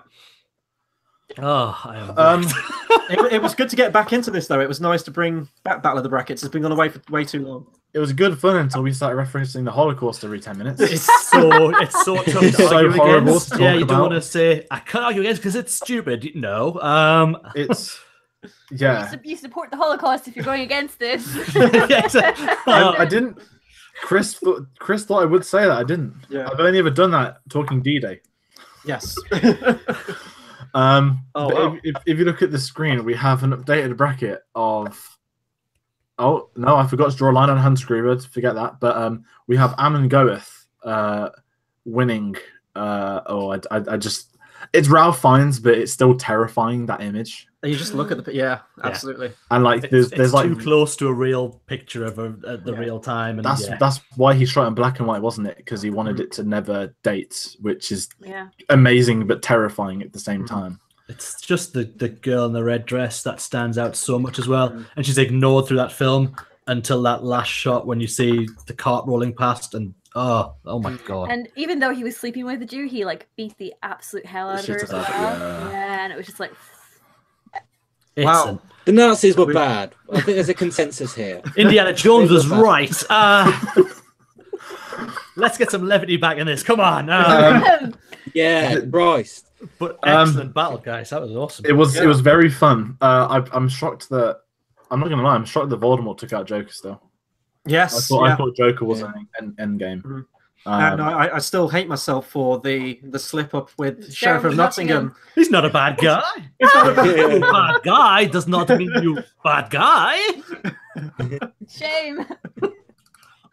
Oh, I am. It was good to get back into this, though. It was nice to bring back Battle of the Brackets. It's been gone away for way too long. It was good fun until we started referencing the Holocaust every 10 minutes. It's so tough to so argue horrible against. to Yeah, talk you don't about. want to say I can't argue against because it's stupid. No. It's yeah. You support the Holocaust if you're going against this. Yeah, exactly. I didn't. Chris thought I would say that. I didn't. Yeah. I've only ever done that talking D-Day. Yes. But wow. if you look at the screen, we have an updated bracket of. Oh no, I forgot to draw a line on Hans Gruber. Forget that. But we have Amon Goeth winning. I just. It's Ralph Fiennes, but it's still terrifying, that image. You just look at the absolutely. And like there's like too close to a real picture of at the real time. And that's why he shot in black and white, wasn't it? Because he wanted it to never date, which is amazing but terrifying at the same time. It's just the girl in the red dress that stands out so much as well. And she's ignored through that film until that last shot when you see the cart rolling past and oh my god. And even though he was sleeping with the Jew, he like beat the absolute hell out of her as well. Yeah, and it was just like Wow. The Nazis were bad. I think there's a consensus here. Indiana Jones was right. Let's get some levity back in this. Come on. Yeah, Christ. But excellent battle, guys. That was awesome. It was very fun. I'm shocked that I'm not gonna lie. I'm shocked that Voldemort took out Joker still. Yes. I thought Joker was an end game. And I still hate myself for the slip up with Sheriff of Nottingham. He's not a bad guy. He's not a bad guy. Does not mean you bad guy. shame.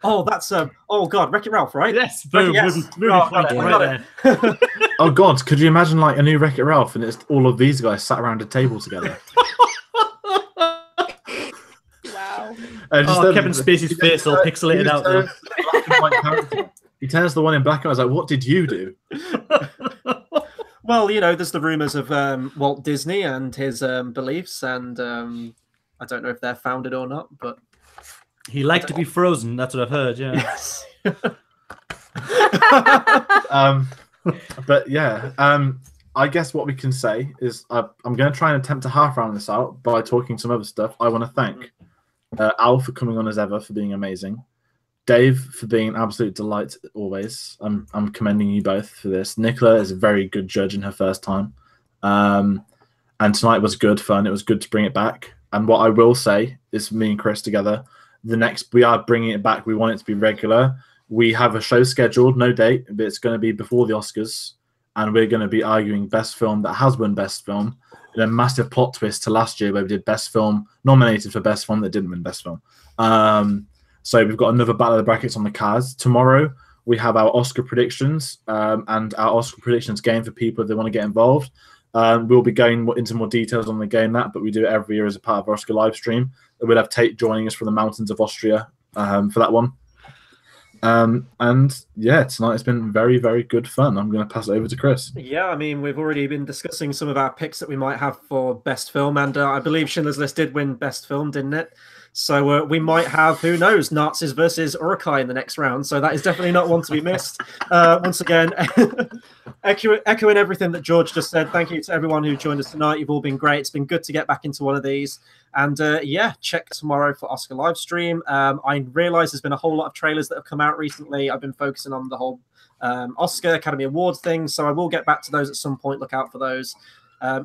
Oh, that's oh god, Wreck-It Ralph, right? Yes, boom. Yes. Movie point right there. Oh god, could you imagine like a new Wreck-It Ralph and it's all of these guys sat around a table together? Wow. Kevin Spacey's face all pixelated out there. He turns the one in black and I was like, what did you do? Well, there's the rumors of Walt Disney and his beliefs, and I don't know if they're founded or not, but he liked to be frozen. That's what I've heard. Yeah. Yes. But yeah, I guess what we can say is I'm going to try and attempt to half round this out by talking some other stuff. I want to thank Al for coming on as ever, for being amazing. Dave for being an absolute delight always. I'm commending you both for this. Nicola is a very good judge in her first time. And tonight was good fun. It was good to bring it back. And what I will say is me and Chris together, we are bringing it back. We want it to be regular. We have a show scheduled, no date, but it's going to be before the Oscars. And we're going to be arguing best film that has won best film in a massive plot twist to last year where we did best film, nominated for best film that didn't win best film. So we've got another Battle of the Brackets on the cards. Tomorrow, we have our Oscar predictions and our Oscar predictions game for people if they want to get involved. We'll be going into more details on the game, but we do it every year as a part of our Oscar live stream. We'll have Tate joining us from the mountains of Austria for that one. And yeah, tonight has been very, very good fun. I'm going to pass it over to Chris. Yeah, I mean, we've already been discussing some of our picks that we might have for best film, and I believe Schindler's List did win best film, didn't it? So we might have, who knows, Nazis versus Uruk-hai in the next round. So that is definitely not one to be missed. Once again, echoing everything that George just said, thank you to everyone who joined us tonight. You've all been great. It's been good to get back into one of these. And yeah, check tomorrow for Oscar live stream. I realise there's been a whole lot of trailers that have come out recently. I've been focusing on the whole Oscar Academy Awards thing. So I will get back to those at some point. Look out for those.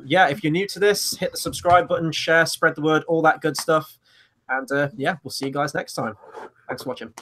Yeah, if you're new to this, hit the subscribe button, share, spread the word, all that good stuff. And yeah, we'll see you guys next time. Thanks for watching.